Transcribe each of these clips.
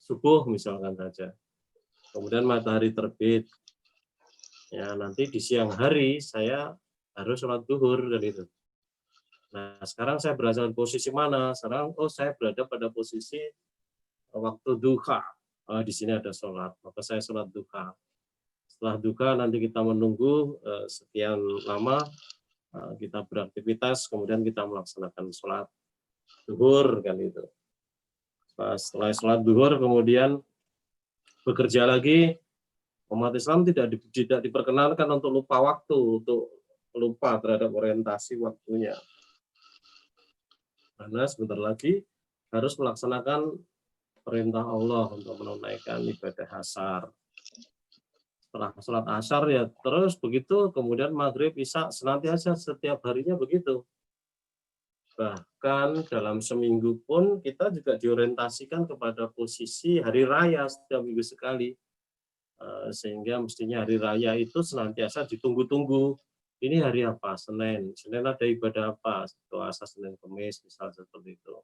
subuh misalkan saja. Kemudian matahari terbit. Ya, nanti di siang hari saya harus sholat duhur dan itu. Nah, sekarang saya berada di posisi mana? Sekarang, saya berada pada posisi waktu duha. Di sini ada sholat, maka saya sholat duha. Setelah duha nanti kita menunggu sekian lama, kita beraktivitas, kemudian kita melaksanakan sholat duhur kan itu. Setelah sholat duhur kemudian bekerja lagi. Umat Islam tidak diperkenankan untuk lupa waktu, untuk lupa terhadap orientasi waktunya. Karena sebentar lagi harus melaksanakan perintah Allah untuk menunaikan ibadah asar. Setelah sholat asar ya terus begitu, kemudian maghrib, isya, senantiasa setiap harinya begitu. Bahkan dalam seminggu pun kita juga diorientasikan kepada posisi hari raya setiap minggu sekali. Sehingga mestinya hari raya itu senantiasa ditunggu-tunggu. Ini hari apa? Senin. Senin ada ibadah apa? Puasa Senin Kemis, misal seperti itu.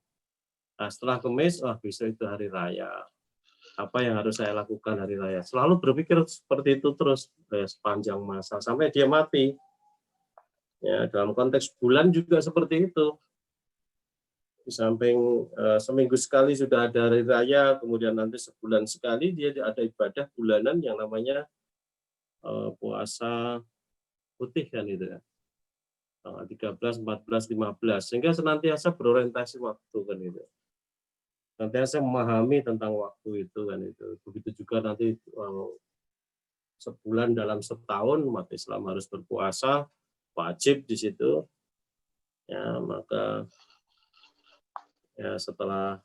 Nah, setelah Kemis, besok itu hari raya. Apa yang harus saya lakukan hari raya? Selalu berpikir seperti itu terus sepanjang masa sampai dia mati. Ya, dalam konteks bulan juga seperti itu. Di samping seminggu sekali sudah ada hari raya, kemudian nanti sebulan sekali dia ada ibadah bulanan yang namanya puasa putih kan itu ya. 13, 14, 15 sehingga senantiasa berorientasi waktu kan itu. Senantiasa memahami tentang waktu itu kan itu. Begitu juga nanti sebulan dalam setahun umat Islam harus berpuasa, wajib di situ. Ya, maka ya setelah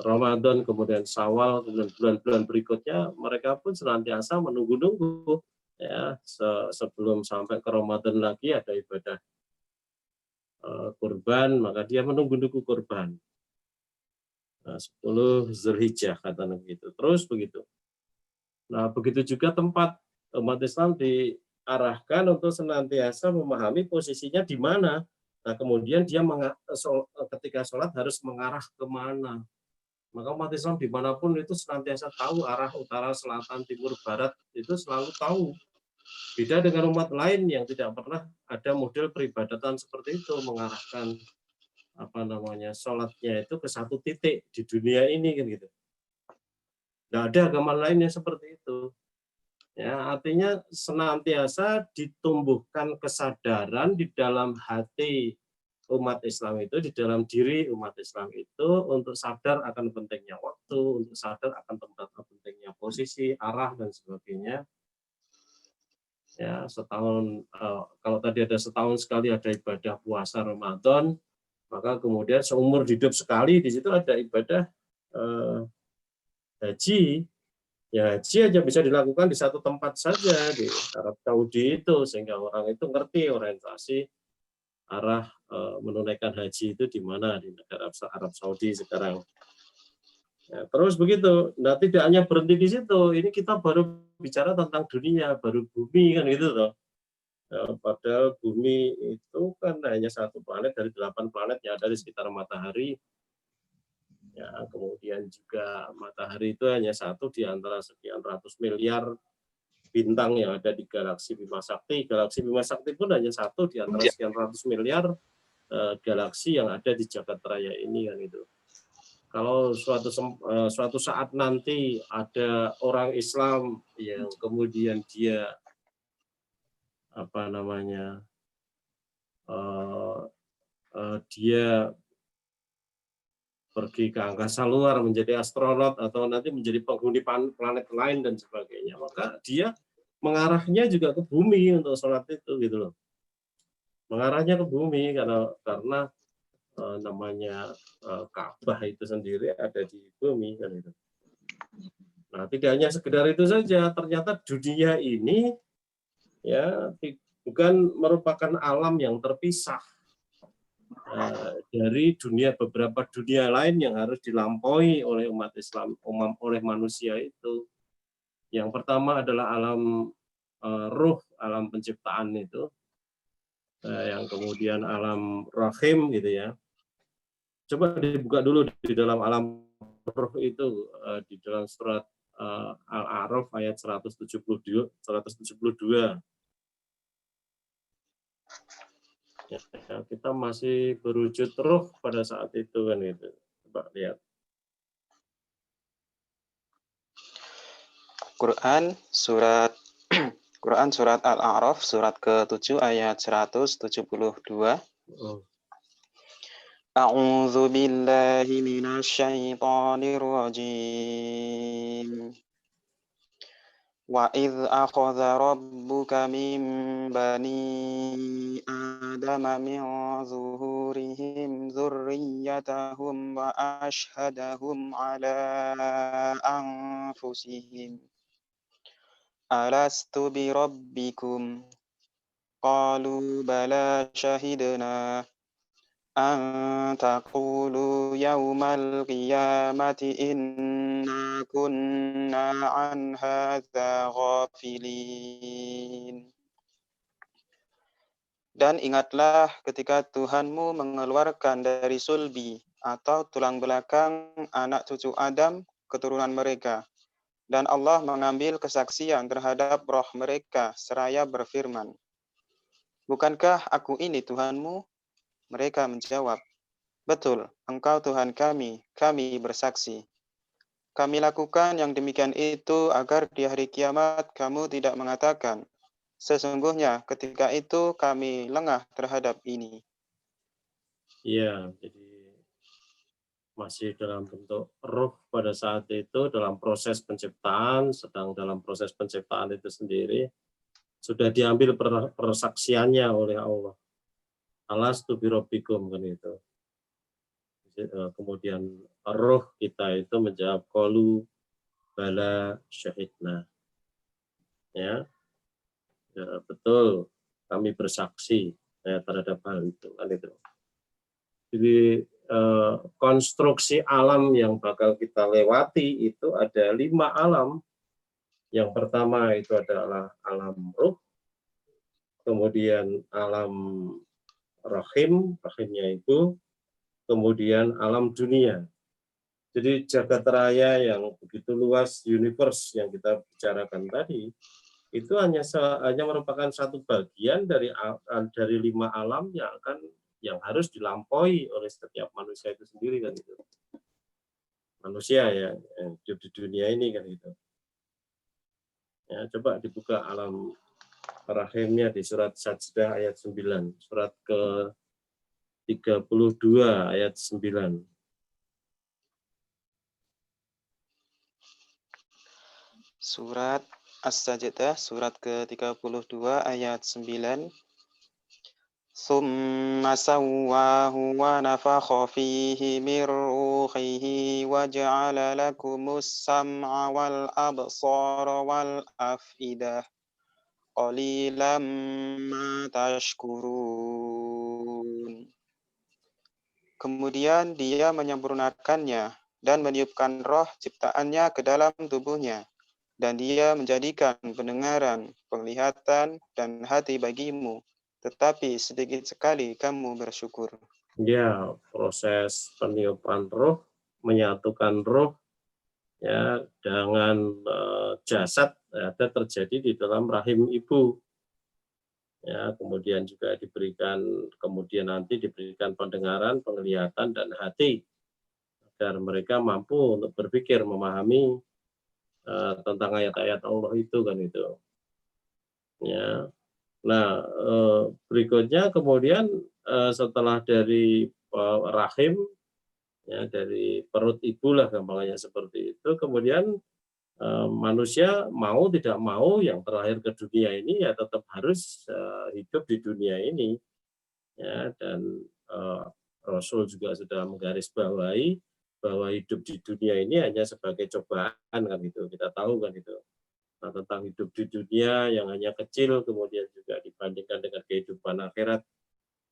Ramadan, kemudian Syawal, kemudian bulan-bulan berikutnya mereka pun senantiasa menunggu-nunggu ya sebelum sampai ke Ramadan lagi ada ibadah kurban, maka dia menunggu-nunggu kurban. 10 Zulhijjah kata Nabi itu. Terus begitu. Nah, begitu juga tempat umat Islam diarahkan untuk senantiasa memahami posisinya di mana. Nah, kemudian dia ketika sholat harus mengarah kemana. Maka umat Islam dimanapun itu senantiasa tahu arah utara, selatan, timur, barat, itu selalu tahu. Beda dengan umat lain yang tidak pernah ada model peribadatan seperti itu, mengarahkan sholatnya itu ke satu titik di dunia ini kan gitu. Nggak ada agama lain yang seperti itu. Ya, artinya senantiasa ditumbuhkan kesadaran di dalam hati umat Islam itu, di dalam diri umat Islam itu untuk sadar akan pentingnya waktu, untuk sadar akan pentingnya posisi, arah dan sebagainya. Ya, setahun kalau tadi ada setahun sekali ada ibadah puasa Ramadan, maka kemudian seumur hidup sekali di situ ada ibadah haji. Ya, haji aja bisa dilakukan di satu tempat saja di Arab Saudi itu, sehingga orang itu ngerti orientasi arah menunaikan haji itu di mana di negara Arab Saudi sekarang. Ya, terus begitu. Nah, tidak hanya berhenti di situ. Ini kita baru bicara tentang dunia, baru bumi kan gitu toh. Ya, padahal bumi itu kan hanya satu planet dari 8 planet yang ada di sekitar matahari. Ya, kemudian juga matahari itu hanya satu di antara sekian ratus miliar bintang yang ada di galaksi Bima Sakti. Galaksi Bima Sakti pun hanya satu di antara sekian ratus miliar galaksi yang ada di Jagat Raya ini kan itu. Kalau suatu saat nanti ada orang Islam yang kemudian dia dia pergi ke angkasa luar menjadi astronot atau nanti menjadi penghuni planet lain dan sebagainya, maka dia mengarahnya juga ke bumi untuk sholat itu gitu loh. Mengarahnya ke bumi karena namanya Ka'bah itu sendiri ada di bumi kan itu. Nah, tidak hanya sekedar itu saja, ternyata dunia ini ya bukan merupakan alam yang terpisah dari beberapa dunia lain yang harus dilampaui oleh umat Islam, oleh manusia itu. Yang pertama adalah alam ruh, alam penciptaan itu, yang kemudian alam rahim gitu ya. Coba dibuka dulu di dalam alam roh itu di dalam surat Al-A'raf ayat 172. Ya, kita masih berwujud roh pada saat itu kan itu. Coba lihat. Quran surat Al-A'raf surat ke-7 ayat 172. A'udzu billahi minasy syaithanir rajim. Wa idz akhadha rabbuka min bani adama min zuhurihim dzurriyyatahum wa ashhadahum ala anfusihim alastu bi rabbikum qalu bala syahidna an taqulu yaumal qiyamati inna kunna an hadza ghafilin. Dan ingatlah ketika Tuhanmu mengeluarkan dari sulbi atau tulang belakang anak cucu Adam keturunan mereka. Dan Allah mengambil kesaksian terhadap roh mereka seraya berfirman, bukankah aku ini Tuhanmu? Mereka menjawab, betul, engkau Tuhan kami bersaksi. Kami lakukan yang demikian itu agar di hari kiamat kamu tidak mengatakan, sesungguhnya ketika itu kami lengah terhadap ini. Iya, jadi masih dalam bentuk roh pada saat itu, dalam proses penciptaan, sedang dalam proses penciptaan itu sendiri, sudah diambil persaksiannya oleh Allah. Alastu bi rabbikum kan itu. Kemudian roh kita itu menjawab qalu bala syahidna. Ya, betul kami bersaksi terhadap hal itu kan itu. Jadi konstruksi alam yang bakal kita lewati itu ada 5 alam. Yang pertama itu adalah alam ruh, kemudian alam rahimnya ibu, kemudian alam dunia. Jadi jagat raya yang begitu luas, universe yang kita bicarakan tadi, itu hanya merupakan satu bagian dari 5 alam yang harus dilampaui oleh setiap manusia itu sendiri kan itu. Manusia ya, yang hidup di dunia ini kan itu. Ya, coba dibuka alam rahimnya di surat Sajdah ayat 9, surat ke-32 ayat 9. Surat As-Sajdah surat ke-32 ayat 9. Tsumma sawwahu wa nafakha fihi min ruhihi wa ja'ala lakumus sam'a wal absara wal afidah qalilan ma tashkurun. Kemudian dia menyempurnakannya dan meniupkan roh ciptaannya ke dalam tubuhnya. Dan dia menjadikan pendengaran, penglihatan, dan hati bagimu. Tetapi sedikit sekali kamu bersyukur. Ya, proses peniupan roh, menyatukan roh ya dengan jasad ada terjadi di dalam rahim ibu. Ya, kemudian juga nanti diberikan pendengaran, penglihatan, dan hati agar mereka mampu untuk berpikir, memahami tentang ayat-ayat Allah itu kan itu. Ya. Nah, berikutnya kemudian setelah dari rahim, ya dari perut ibu lah gampangnya seperti itu, kemudian manusia mau tidak mau yang terlahir ke dunia ini ya tetap harus hidup di dunia ini, ya. Dan Rasul juga sudah menggarisbawahi bahwa hidup di dunia ini hanya sebagai cobaan kan itu, kita tahu kan itu. Nah, tentang hidup di dunia yang hanya kecil, kemudian juga dibandingkan dengan kehidupan akhirat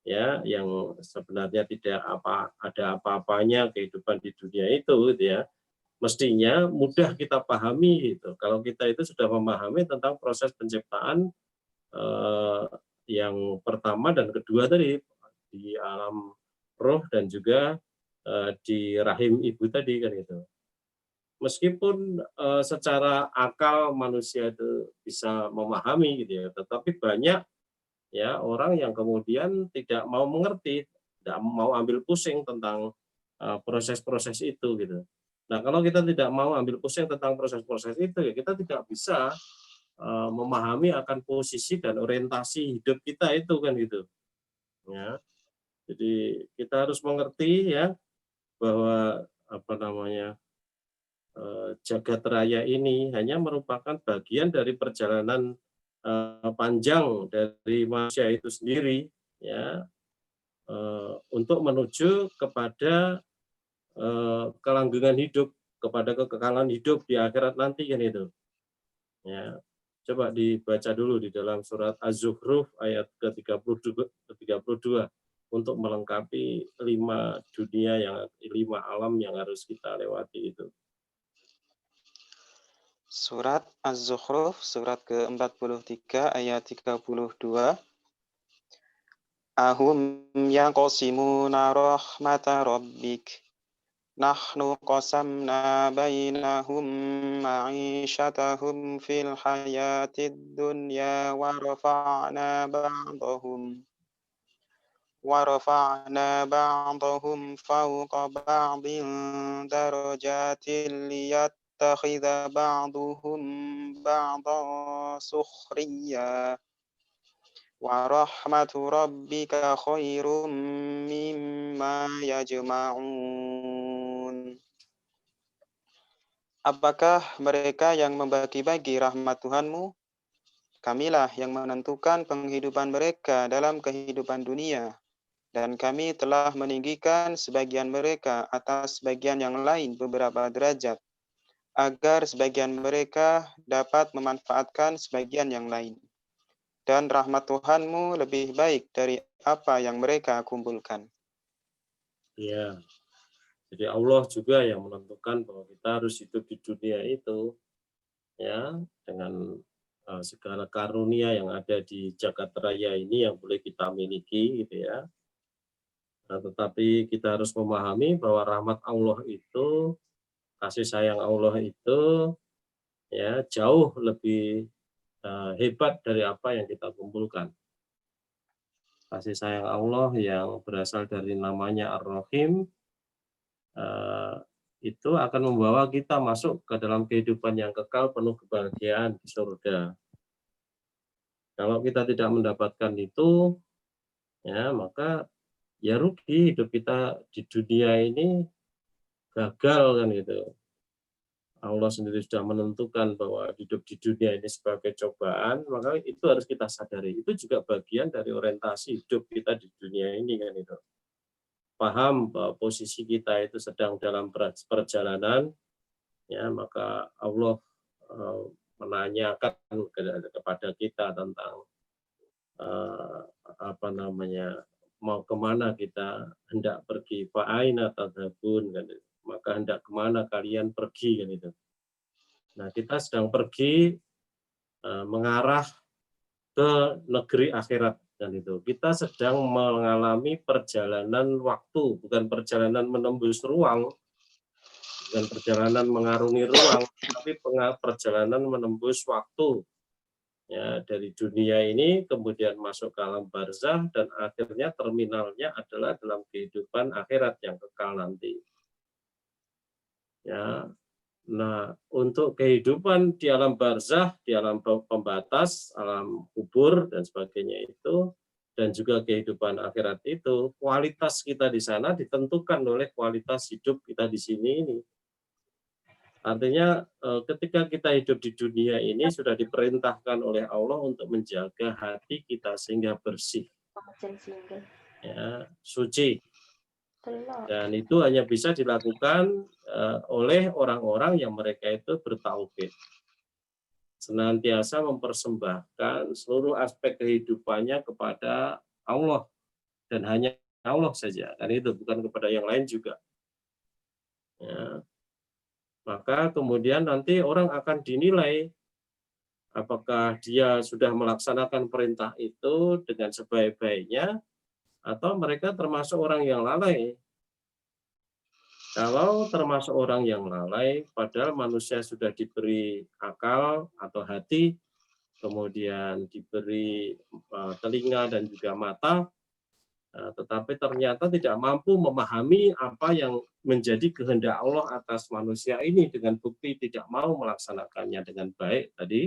ya yang sebenarnya tidak ada apa-apanya kehidupan di dunia itu gitu ya, mestinya mudah kita pahami gitu kalau kita itu sudah memahami tentang proses penciptaan yang pertama dan kedua tadi di alam roh dan juga di rahim ibu tadi kan gitu. meskipun secara akal manusia itu bisa memahami gitu ya, tetapi banyak ya orang yang kemudian tidak mau mengerti, tidak mau ambil pusing tentang proses-proses itu gitu. Nah, kalau kita tidak mau ambil pusing tentang proses-proses itu ya kita tidak bisa memahami akan posisi dan orientasi hidup kita itu kan gitu. Ya. Jadi kita harus mengerti ya bahwa apa namanya jagat raya ini hanya merupakan bagian dari perjalanan panjang dari manusia itu sendiri ya untuk menuju kepada kelanggengan hidup, kepada kekekalan hidup di akhirat nanti kan itu. Ya. Coba dibaca dulu di dalam surat Az-Zukhruf ayat ke-32 untuk melengkapi 5 dunia yang 5 alam yang harus kita lewati itu. Surat Az-Zukhruf, surat ke-43 ayat 32. Ahum yaqsimuna rahmata rabbik. Nahnu qasamna bainahum ma'ishatahum fil hayatid dunya wa rafa'na ba'dahum fawqa ba'din darajatin liyattakhidha ba'duhum ba'dan sukhriya. Wa rahmatu rabbika khairum mimma yajma'un. Apakah mereka yang membagi-bagi rahmat Tuhanmu? Kamilah yang menentukan penghidupan mereka dalam kehidupan dunia. Dan kami telah meninggikan sebagian mereka atas sebagian yang lain beberapa derajat, agar sebagian mereka dapat memanfaatkan sebagian yang lain. Dan rahmat Tuhanmu lebih baik dari apa yang mereka kumpulkan. Ya, jadi Allah juga yang menentukan bahwa kita harus hidup di dunia itu ya dengan segala karunia yang ada di jagat raya ini yang boleh kita miliki gitu ya. Nah, tetapi kita harus memahami bahwa rahmat Allah itu, kasih sayang Allah itu ya jauh lebih hebat dari apa yang kita kumpulkan. Kasih sayang Allah yang berasal dari namanya Ar-Rahim itu akan membawa kita masuk ke dalam kehidupan yang kekal penuh kebahagiaan di surga. Kalau kita tidak mendapatkan itu, ya maka ya rugi hidup kita di dunia ini gagal kan gitu. Allah sendiri sudah menentukan bahwa hidup di dunia ini sebagai cobaan, maka itu harus kita sadari. Itu juga bagian dari orientasi hidup kita di dunia ini kan itu. Paham bahwa posisi kita itu sedang dalam perjalanan, ya maka Allah menanyakan kepada kita tentang apa namanya mau kemana kita hendak pergi, fa'aina tadhabun kan itu. Maka hendak kemana kalian pergi kan itu. Nah, kita sedang pergi mengarah ke negeri akhirat dan itu. Kita sedang mengalami perjalanan waktu, bukan perjalanan menembus ruang, bukan perjalanan mengarungi ruang, tapi perjalanan menembus waktu. Ya, dari dunia ini kemudian masuk ke alam barzah dan akhirnya terminalnya adalah dalam kehidupan akhirat yang kekal nanti. Ya, nah, untuk kehidupan di alam barzah, di alam pembatas, alam kubur dan sebagainya itu, dan juga kehidupan akhirat itu, kualitas kita di sana ditentukan oleh kualitas hidup kita di sini ini. Artinya ketika kita hidup di dunia ini sudah diperintahkan oleh Allah untuk menjaga hati kita sehingga bersih, ya, suci. Dan itu hanya bisa dilakukan oleh orang-orang yang mereka itu bertauhid. Senantiasa mempersembahkan seluruh aspek kehidupannya kepada Allah dan hanya Allah saja. Dan itu bukan kepada yang lain juga. Ya. Maka kemudian nanti orang akan dinilai apakah dia sudah melaksanakan perintah itu dengan sebaik-baiknya atau mereka termasuk orang yang lalai. Kalau termasuk orang yang lalai, padahal manusia sudah diberi akal atau hati, kemudian diberi telinga dan juga mata, tetapi ternyata tidak mampu memahami apa yang menjadi kehendak Allah atas manusia ini dengan bukti tidak mau melaksanakannya dengan baik tadi,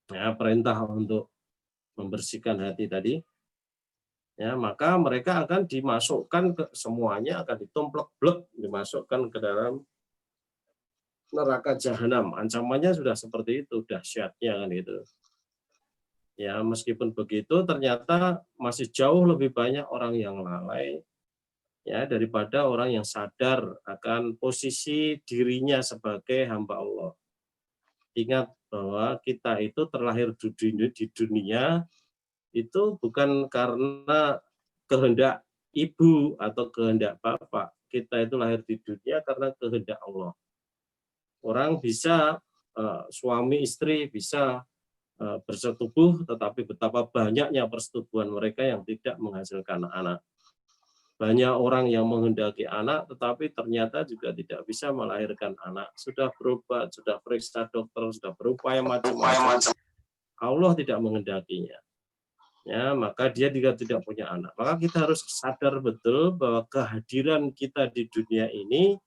ya perintah untuk membersihkan hati tadi, ya maka mereka akan dimasukkan ke semuanya akan ditumplek-blek dimasukkan ke dalam neraka jahanam. Ancamannya sudah seperti itu dahsyatnya kan itu. Ya meskipun begitu ternyata masih jauh lebih banyak orang yang lalai ya daripada orang yang sadar akan posisi dirinya sebagai hamba Allah. Ingat bahwa kita itu terlahir di dunia itu bukan karena kehendak ibu atau kehendak bapak. Kita itu lahir di dunia karena kehendak Allah. Orang bisa suami istri bisa bersetubuh, tetapi betapa banyaknya persetubuhan mereka yang tidak menghasilkan anak. Banyak orang yang menghendaki anak, tetapi ternyata juga tidak bisa melahirkan anak. Sudah berobat, sudah periksa dokter, sudah berupaya macam-macam. Allah tidak menghendakinya. Ya, maka dia juga tidak punya anak. Maka kita harus sadar betul bahwa kehadiran kita di dunia ini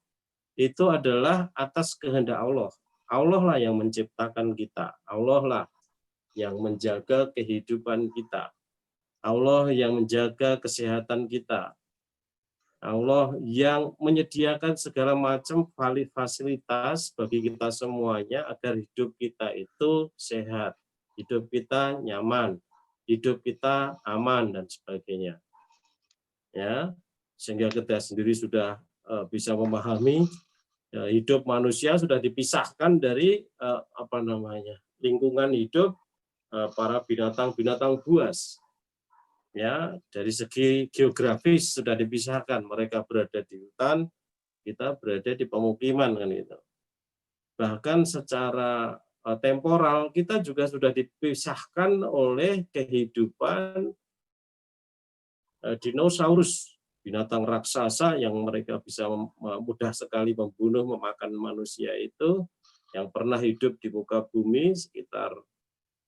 itu adalah atas kehendak Allah. Allah lah yang menciptakan kita. Allah lah yang menjaga kehidupan kita. Allah yang menjaga kesehatan kita. Allah yang menyediakan segala macam fasilitas bagi kita semuanya agar hidup kita itu sehat, hidup kita nyaman, hidup kita aman dan sebagainya. Ya, sehingga kita sendiri sudah bisa memahami hidup manusia sudah dipisahkan dari lingkungan hidup para binatang-binatang buas. Ya, dari segi geografis sudah dipisahkan, mereka berada di hutan, kita berada di pemukiman kan itu. Bahkan secara temporal kita juga sudah dipisahkan oleh kehidupan dinosaurus, binatang raksasa yang mereka bisa mudah sekali membunuh, memakan manusia itu, yang pernah hidup di muka bumi sekitar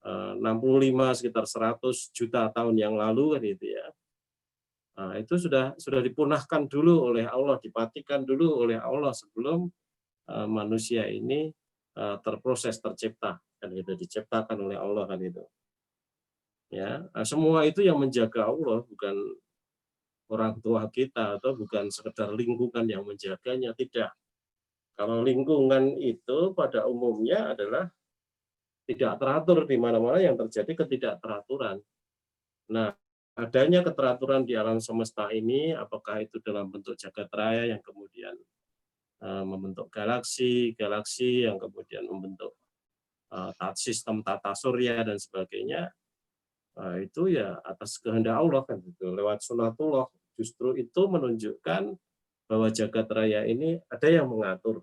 65 sekitar 100 juta tahun yang lalu kan itu ya. Nah, itu sudah dipunahkan dulu oleh Allah, dimatikan dulu oleh Allah sebelum manusia ini terproses tercipta kan itu diciptakan oleh Allah kan itu. Ya, semua itu yang menjaga Allah bukan orang tua kita atau bukan sekedar lingkungan yang menjaganya, tidak. Kalau lingkungan itu pada umumnya adalah tidak teratur di mana-mana yang terjadi ketidakteraturan. Nah, adanya keteraturan di alam semesta ini, apakah itu dalam bentuk jagat raya yang kemudian membentuk galaksi yang kemudian membentuk sistem tata surya dan sebagainya, itu ya atas kehendak Allah kan gitu. Lewat sunatullah justru itu menunjukkan bahwa jagat raya ini ada yang mengatur.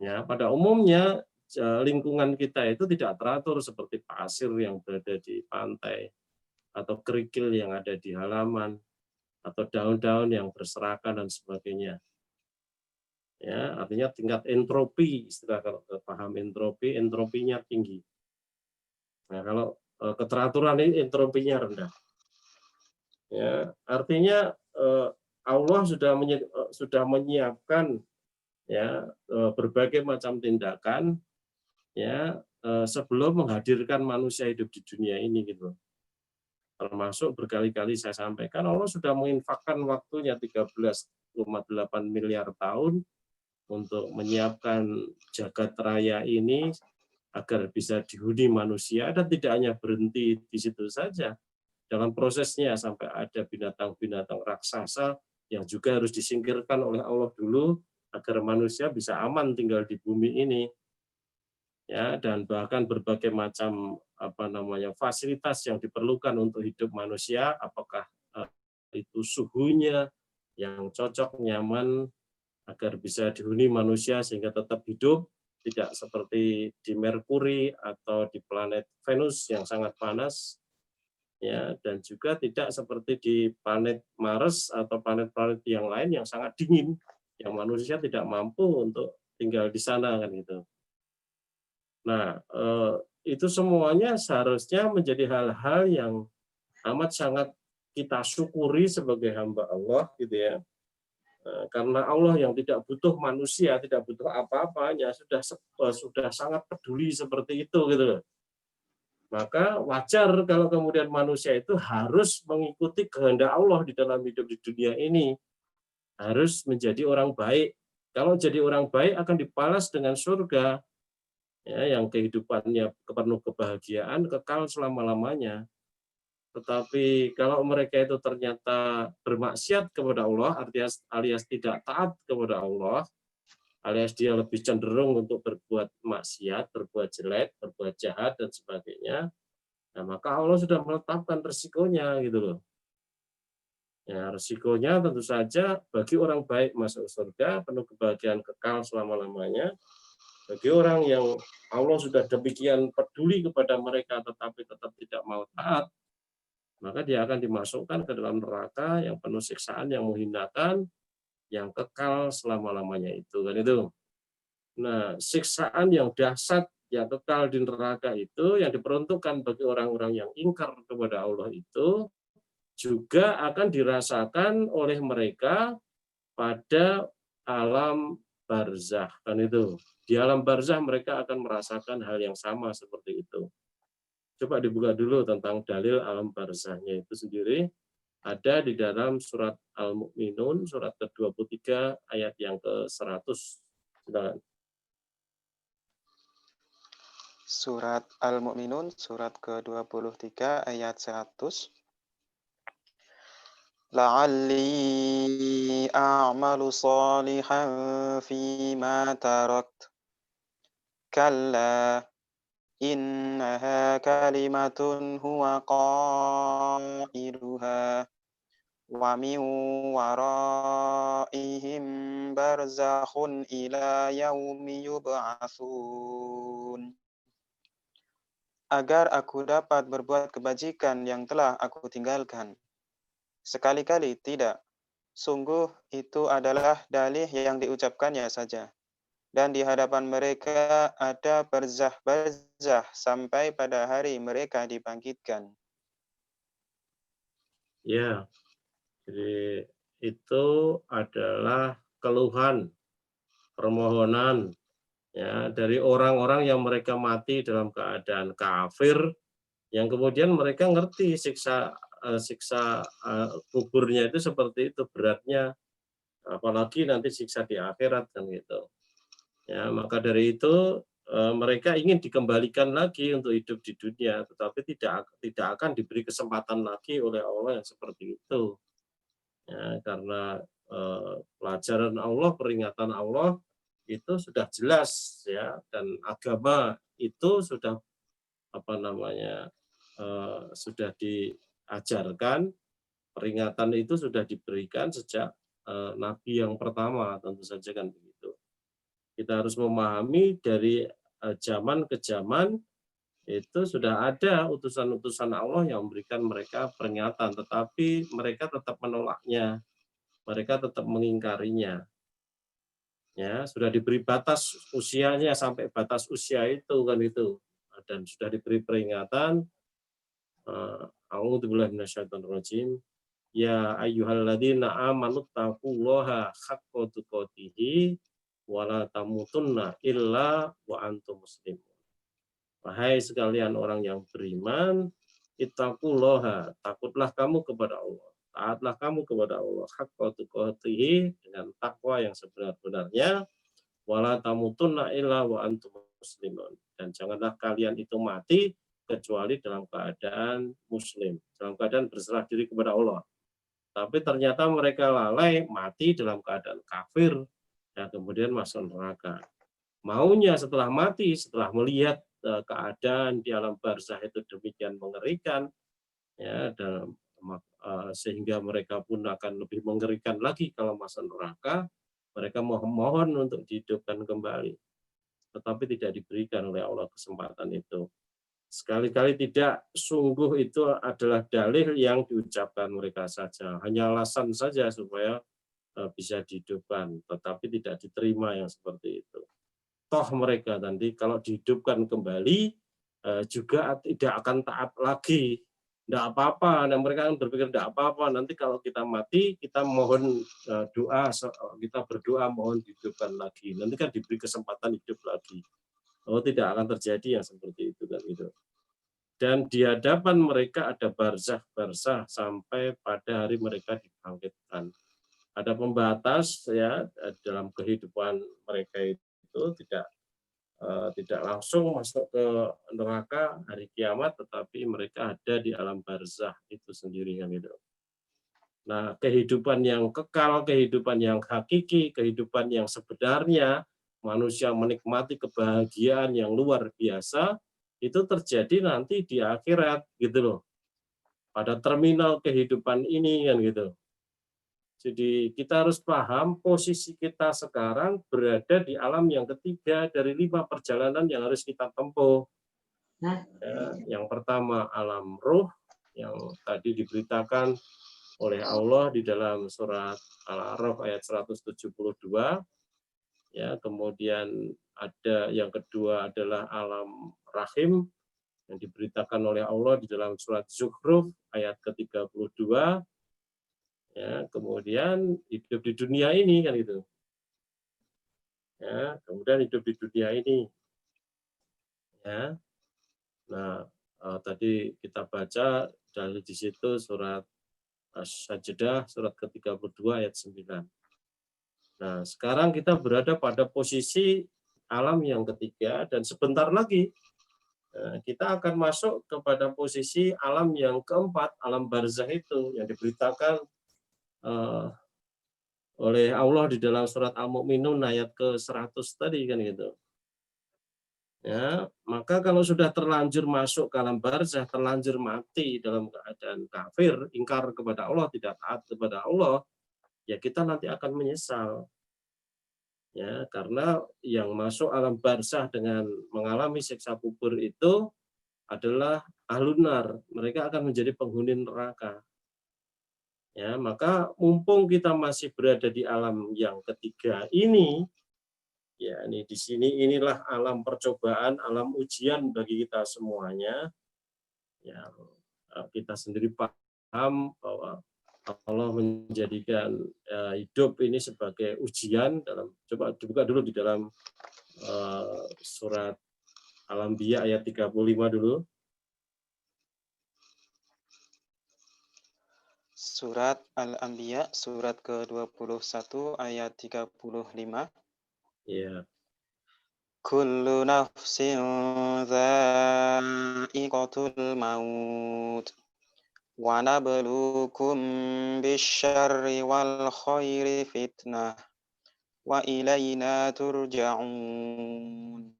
Ya, pada umumnya lingkungan kita itu tidak teratur seperti pasir yang berada di pantai atau kerikil yang ada di halaman atau daun-daun yang berserakan dan sebagainya. Ya, artinya tingkat entropi, istilah kalau paham entropi, entropinya tinggi. Nah, kalau keteraturan ini entropinya rendah. Ya, artinya Allah sudah menyiapkan ya berbagai macam tindakan ya sebelum menghadirkan manusia hidup di dunia ini gitu. Termasuk berkali-kali saya sampaikan Allah sudah menginfakkan waktunya 13,8 miliar tahun untuk menyiapkan jagat raya ini agar bisa dihuni manusia dan tidak hanya berhenti di situ saja. Dalam prosesnya sampai ada binatang-binatang raksasa yang juga harus disingkirkan oleh Allah dulu agar manusia bisa aman tinggal di bumi ini. Ya, dan bahkan berbagai macam fasilitas yang diperlukan untuk hidup manusia, apakah itu suhunya yang cocok, nyaman, agar bisa dihuni manusia sehingga tetap hidup, tidak seperti di Merkuri atau di planet Venus yang sangat panas, ya, dan juga tidak seperti di planet Mars atau planet-planet yang lain yang sangat dingin, yang manusia tidak mampu untuk tinggal di sana kan gitu. Nah, itu semuanya seharusnya menjadi hal-hal yang amat sangat kita syukuri sebagai hamba Allah gitu ya. Karena Allah yang tidak butuh manusia, tidak butuh apa-apanya, sudah sangat peduli seperti itu gitu loh. Maka wajar kalau kemudian manusia itu harus mengikuti kehendak Allah di dalam hidup di dunia ini, harus menjadi orang baik. Kalau jadi orang baik akan dibalas dengan surga, ya, yang kehidupannya penuh kebahagiaan, kekal selama-lamanya. Tetapi kalau mereka itu ternyata bermaksiat kepada Allah, alias tidak taat kepada Allah, alias dia lebih cenderung untuk berbuat maksiat, berbuat jelek, berbuat jahat, dan sebagainya, nah maka Allah sudah menetapkan resikonya gitu loh. Ya, resikonya tentu saja bagi orang baik masuk surga, penuh kebahagiaan kekal selama-lamanya. Bagi orang yang Allah sudah demikian peduli kepada mereka tetapi tetap tidak mau taat, maka dia akan dimasukkan ke dalam neraka yang penuh siksaan, yang menghinakan, yang kekal selama-lamanya itu kan itu. Nah, siksaan yang dahsyat yang kekal di neraka itu yang diperuntukkan bagi orang-orang yang ingkar kepada Allah itu juga akan dirasakan oleh mereka pada alam barzah kan itu. Di alam barzah mereka akan merasakan hal yang sama seperti itu. Coba dibuka dulu tentang dalil alam barzahnya itu sendiri. Ada di dalam surat Al-Mu'minun, surat ke-23, ayat yang ke-100. Surat Al-Mu'minun, surat ke-23 ayat 100. La'alli a'malu salihan fima tarakt. Kalla innaha kalimatun huwa qailuha wa min waraihim barzakhun ila yaumi yub'atsun. Agar aku dapat berbuat kebajikan yang telah aku tinggalkan. Sekali-kali tidak. Sungguh itu adalah dalih yang diucapkannya saja. Dan di hadapan mereka ada barzah sampai pada hari mereka dibangkitkan. Ya, jadi itu adalah keluhan, permohonan ya dari orang-orang yang mereka mati dalam keadaan kafir, yang kemudian mereka ngerti siksa kuburnya itu seperti itu beratnya, apalagi nanti siksa di akhirat kan gitu. Ya, maka dari itu mereka ingin dikembalikan lagi untuk hidup di dunia, tetapi tidak akan diberi kesempatan lagi oleh Allah yang seperti itu. Ya, karena pelajaran Allah, peringatan Allah itu sudah jelas ya, dan agama itu sudah sudah diajarkan, peringatan itu sudah diberikan sejak Nabi yang pertama tentu saja kan begitu. Kita harus memahami dari zaman ke zaman itu sudah ada utusan-utusan Allah yang memberikan mereka peringatan, tetapi mereka tetap menolaknya, mereka tetap mengingkarinya. Ya, sudah diberi batas usianya sampai batas usia itu kan itu, dan sudah diberi peringatan. A'udzubillahi minasyaitonirrajim. Ya ayyuhalladzina amanu taqullaha haqqa tuqatih wa la tamutunna illa wa antum muslimun. Wahai sekalian orang yang beriman, ittaqullaha, takutlah kamu kepada Allah. Taatlah kamu kepada Allah haqqa tuqatih, dengan takwa yang sebenar-benarnya, wala tamutunna illa wa antum muslimun, dan janganlah kalian itu mati kecuali dalam keadaan muslim, dalam keadaan berserah diri kepada Allah. Tapi ternyata mereka lalai, mati dalam keadaan kafir, dan kemudian masuk neraka. Maunya setelah mati, setelah melihat keadaan di alam barzah itu demikian mengerikan, ya, dan sehingga mereka pun akan lebih mengerikan lagi kalau masuk neraka, mereka mohon untuk dihidupkan kembali, tetapi tidak diberikan oleh Allah kesempatan itu. Sekali-kali tidak, sungguh itu adalah dalil yang diucapkan mereka saja, hanya alasan saja supaya bisa dihidupkan, tetapi tidak diterima yang seperti itu. Toh mereka nanti kalau dihidupkan kembali juga tidak akan taat lagi. Tidak apa-apa, dan mereka berpikir tidak apa-apa, nanti kalau kita mati, kita mohon doa, kita berdoa mohon dihidupkan lagi. Nanti kan diberi kesempatan hidup lagi. Oh, tidak akan terjadi yang seperti itu kan gitu. Dan di hadapan mereka ada barzah sampai pada hari mereka dibangkitkan. Ada pembatas ya dalam kehidupan mereka itu tidak langsung masuk ke neraka hari kiamat, tetapi mereka ada di alam barzah itu sendiri kan gitu. Nah, kehidupan yang kekal, kehidupan yang hakiki, kehidupan yang sebenarnya manusia menikmati kebahagiaan yang luar biasa itu terjadi nanti di akhirat gitu loh. Pada terminal kehidupan ini kan gitu. Jadi kita harus paham posisi kita sekarang berada di alam yang ketiga dari 5 perjalanan yang harus kita tempuh. Ya, yang pertama alam ruh yang tadi diberitakan oleh Allah di dalam surat Al-A'raf ayat 172. Ya, kemudian ada yang kedua adalah alam rahim yang diberitakan oleh Allah di dalam surat Zukhruf ayat ke-32. Ya, kemudian hidup di dunia ini kan itu. Ya, kemudian hidup di dunia ini. Ya. Nah, tadi kita baca dari di situ surat As-Sajdah surat ke-32 ayat 9. Nah, sekarang kita berada pada posisi alam yang ketiga dan sebentar lagi kita akan masuk kepada posisi alam yang keempat, alam barzah itu yang diberitakan oleh Allah di dalam surat Al-Mu'minun ayat ke-100 tadi kan gitu. Ya, maka kalau sudah terlanjur masuk ke alam barzah, terlanjur mati dalam keadaan kafir, ingkar kepada Allah, tidak taat kepada Allah, ya kita nanti akan menyesal. Ya, karena yang masuk alam barzah dengan mengalami siksa kubur itu adalah ahlunar, mereka akan menjadi penghuni neraka. Ya, maka mumpung kita masih berada di alam yang ketiga ini, ya ini di sini inilah alam percobaan, alam ujian bagi kita semuanya. Ya, kita sendiri paham bahwa Allah menjadikan hidup ini sebagai ujian dalam, coba dibuka dulu di dalam surat Al-Anbiya ayat 35 dulu. Surat Al-Anbiya, surat ke-21 ayat 35. Ya. Kullu nafsin dha'iqatul maut wa nabluukum bisyarri wal khairi fitnah wa ilaina turja'un.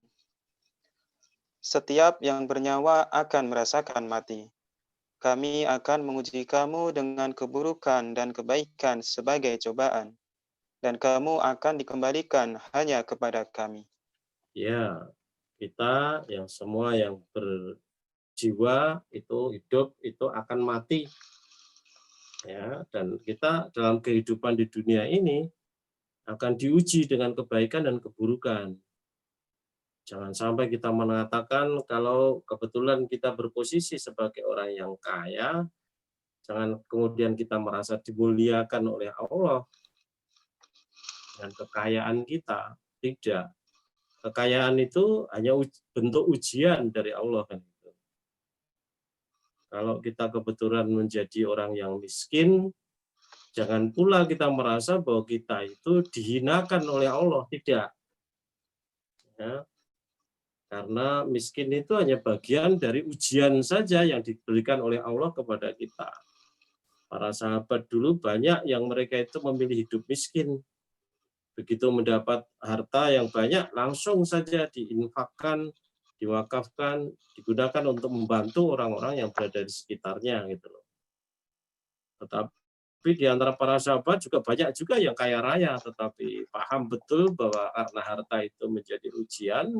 Setiap yang bernyawa akan merasakan mati. Kami akan menguji kamu dengan keburukan dan kebaikan sebagai cobaan, dan kamu akan dikembalikan hanya kepada kami. Ya, kita yang semua yang berjiwa itu hidup itu akan mati. Ya, dan kita dalam kehidupan di dunia ini akan diuji dengan kebaikan dan keburukan. Jangan sampai kita mengatakan kalau kebetulan kita berposisi sebagai orang yang kaya, jangan kemudian kita merasa dimuliakan oleh Allah dengan kekayaan kita. Tidak. Kekayaan itu hanya bentuk ujian dari Allah kan. Kalau kita kebetulan menjadi orang yang miskin, jangan pula kita merasa bahwa kita itu dihinakan oleh Allah. Tidak. Ya. Karena miskin itu hanya bagian dari ujian saja yang diberikan oleh Allah kepada kita. Para sahabat dulu banyak yang mereka itu memilih hidup miskin. Begitu mendapat harta yang banyak, langsung saja diinfakkan, diwakafkan, digunakan untuk membantu orang-orang yang berada di sekitarnya gitu loh. Tetapi di antara para sahabat juga banyak juga yang kaya raya, tetapi paham betul bahwa karena harta itu menjadi ujian,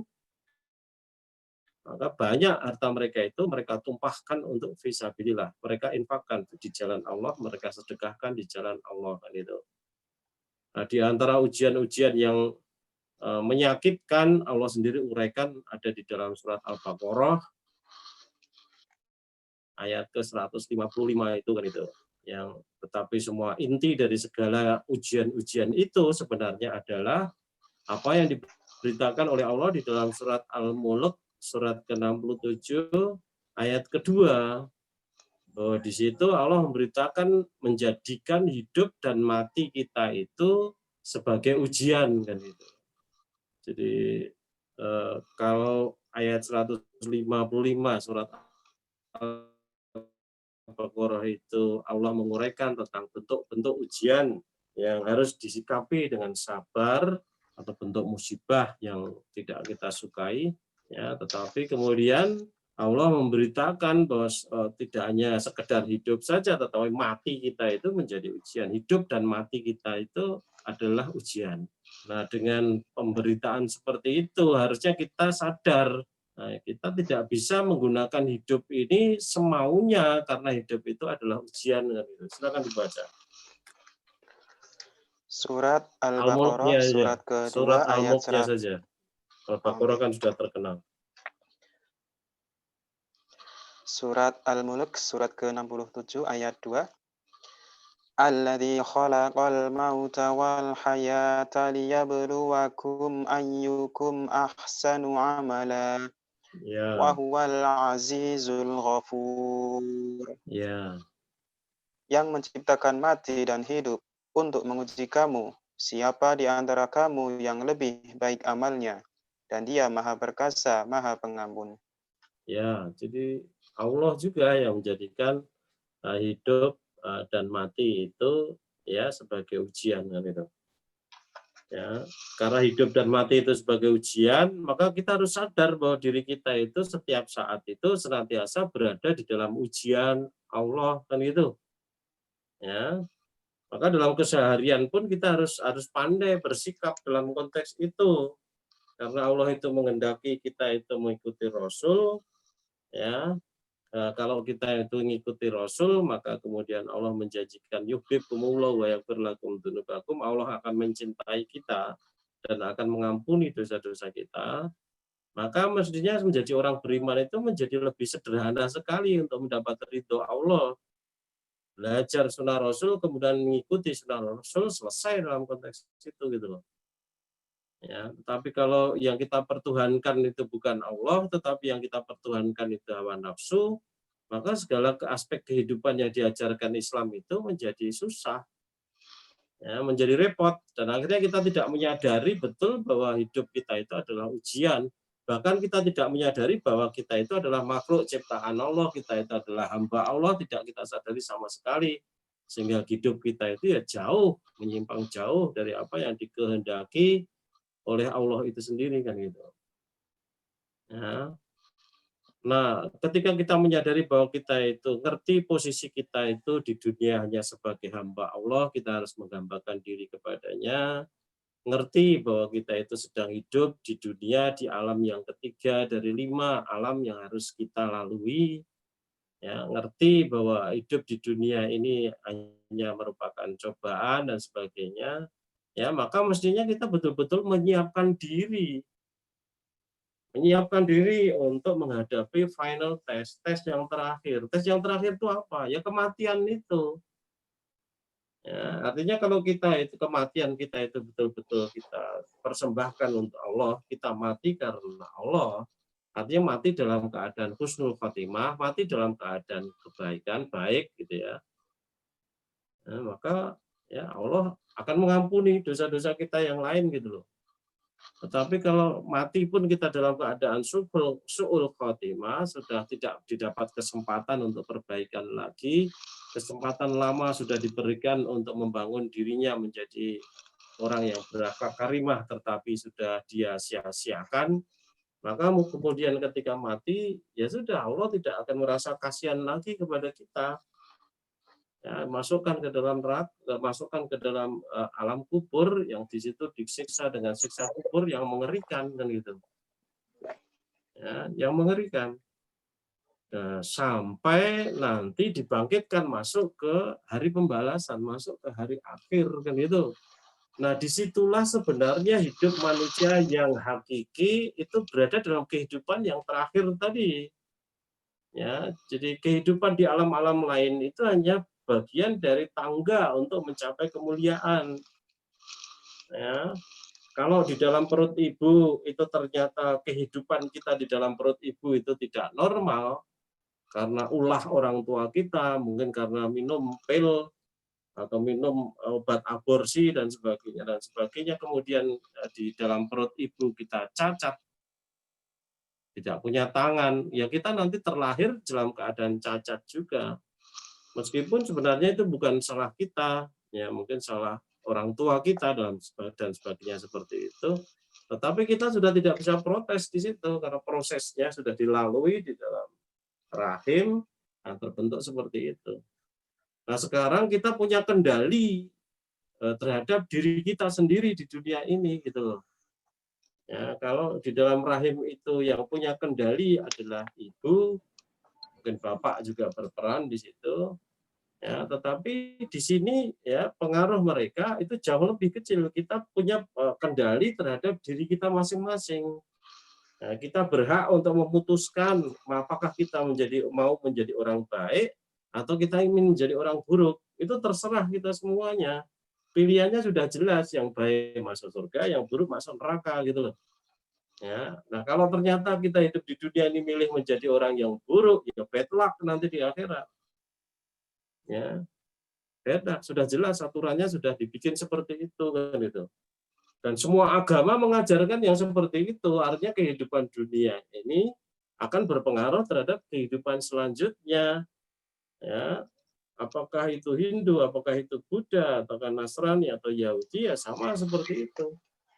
Maka banyak harta mereka itu mereka tumpahkan untuk fisabilillah. Mereka infakkan di jalan Allah, mereka sedekahkan di jalan Allah kan itu. Nah, di antara ujian-ujian yang menyakitkan Allah sendiri uraikan ada di dalam surat Al-Baqarah ayat ke-155 itu kan itu. Yang tetapi semua inti dari segala ujian-ujian itu sebenarnya adalah apa yang diberitakan oleh Allah di dalam surat Al-Mulk surat ke-67 ayat kedua. Bahwa di situ Allah memberitakan menjadikan hidup dan mati kita itu sebagai ujian kan itu. Jadi kalau ayat 155 surat Al-Baqarah itu Allah menguraikan tentang bentuk-bentuk ujian yang harus disikapi dengan sabar atau bentuk musibah yang tidak kita sukai, ya, tetapi kemudian Allah memberitakan bahwa tidak hanya sekedar hidup saja, tetapi mati kita itu menjadi ujian. Hidup dan mati kita itu adalah ujian. Nah, dengan pemberitaan seperti itu harusnya kita sadar. Nah, kita tidak bisa menggunakan hidup ini semaunya karena hidup itu adalah ujian. Silakan dibaca. Surat Al-Mulknya Al-Baqarah, saja. surat Surat kedua, ayat Al-Mulknya 100. saja. Al-Baqarah kan sudah terkenal. Surat Al-Mulk, surat ke-67, ayat 2. Alladzi khalaqal mauta wal hayata liyabluwakum ayyukum ahsanu amala wa Ya, huwal azizul ghafur. ya. Yang menciptakan mati dan hidup untuk menguji kamu, siapa di antara kamu yang lebih baik amalnya, dan Dia Maha Perkasa, Maha Pengampun. Ya, jadi Allah juga yang menjadikan hidup dan mati itu ya sebagai ujian kan itu. Ya, karena hidup dan mati itu sebagai ujian, maka kita harus sadar bahwa diri kita itu setiap saat itu senantiasa berada di dalam ujian Allah kan itu. Ya, maka dalam keseharian pun kita harus pandai bersikap dalam konteks itu. Karena Allah itu menghendaki kita itu mengikuti Rasul, ya. Kalau kita itu mengikuti Rasul, maka kemudian Allah menjanjikan yuhibbukumullah wa yaghfir lakum dzunubakum, Allah akan mencintai kita dan akan mengampuni dosa-dosa kita. Maka mestinya menjadi orang beriman itu menjadi lebih sederhana sekali untuk mendapat ridho Allah. Belajar sunnah Rasul, kemudian mengikuti sunnah Rasul, selesai dalam konteks itu gitu loh. Ya, tetapi kalau yang kita pertuhankan itu bukan Allah, tetapi yang kita pertuhankan itu hawa nafsu, maka segala aspek kehidupan yang diajarkan Islam itu menjadi susah, ya, menjadi repot, dan akhirnya kita tidak menyadari betul bahwa hidup kita itu adalah ujian. Bahkan kita tidak menyadari bahwa kita itu adalah makhluk ciptaan Allah, kita itu adalah hamba Allah, tidak kita sadari sama sekali. Sehingga hidup kita itu ya jauh, menyimpang jauh dari apa yang dikehendaki oleh Allah itu sendiri kan gitu. Ya. Nah, ketika kita menyadari bahwa kita itu ngerti posisi kita itu di dunia hanya sebagai hamba Allah, kita harus menggambarkan diri kepadanya, ngerti bahwa kita itu sedang hidup di dunia di alam yang ketiga dari 5 alam yang harus kita lalui, ya, ngerti bahwa hidup di dunia ini hanya merupakan cobaan dan sebagainya, ya, maka mestinya kita betul-betul menyiapkan diri untuk menghadapi final test, tes yang terakhir. Tes yang terakhir itu apa? Ya kematian itu. Ya, artinya kalau kita itu kematian kita itu betul-betul kita persembahkan untuk Allah, kita mati karena Allah. Artinya mati dalam keadaan husnul khotimah, mati dalam keadaan kebaikan, baik gitu ya. Nah, maka ya Allah akan mengampuni dosa-dosa kita yang lain gitu loh. Tetapi kalau mati pun kita dalam keadaan su'ul khotimah, sudah tidak didapat kesempatan untuk perbaikan lagi, kesempatan lama sudah diberikan untuk membangun dirinya menjadi orang yang berakhlak karimah, tetapi sudah dia sia-siakan, maka kemudian ketika mati, ya sudah, Allah tidak akan merasa kasihan lagi kepada kita. Ya, masukkan ke dalam alam kubur yang di situ disiksa dengan siksa kubur yang mengerikan kan gitu. ya, yang mengerikan. Nah, sampai nanti dibangkitkan masuk ke hari pembalasan, masuk ke hari akhir kan itu. Nah, disitulah sebenarnya hidup manusia yang hakiki itu berada dalam kehidupan yang terakhir tadi. Ya, jadi kehidupan di alam-alam lain itu hanya bagian dari tangga untuk mencapai kemuliaan. Ya, kalau di dalam perut ibu itu ternyata kehidupan kita di dalam perut ibu itu tidak normal karena ulah orang tua kita, mungkin karena minum pil atau minum obat aborsi dan sebagainya, kemudian di dalam perut ibu kita cacat, tidak punya tangan, ya kita nanti terlahir dalam keadaan cacat juga. Meskipun sebenarnya itu bukan salah kita, ya mungkin salah orang tua kita dan sebagainya seperti itu. Tetapi kita sudah tidak bisa protes di situ karena prosesnya sudah dilalui di dalam rahim dan terbentuk seperti itu. Nah, sekarang kita punya kendali terhadap diri kita sendiri di dunia ini gitu loh. Ya, kalau di dalam rahim itu yang punya kendali adalah ibu, mungkin bapak juga berperan di situ. Ya, tetapi di sini ya pengaruh mereka itu jauh lebih kecil. Kita punya kendali terhadap diri kita masing-masing. Nah, kita berhak untuk memutuskan apakah kita mau menjadi orang baik atau kita ingin menjadi orang buruk. Itu terserah kita semuanya. Pilihannya sudah jelas, yang baik masuk surga, yang buruk masuk neraka gitu loh. Ya, nah kalau ternyata kita hidup di dunia ini milih menjadi orang yang buruk, ya bad luck nanti di akhirat. Ya, beda, sudah jelas aturannya sudah dibikin seperti itu kan itu. Dan semua agama mengajarkan yang seperti itu, artinya kehidupan dunia ini akan berpengaruh terhadap kehidupan selanjutnya. Ya, apakah itu Hindu, apakah itu Buddha, ataukah Nasrani atau Yahudi, ya sama seperti itu.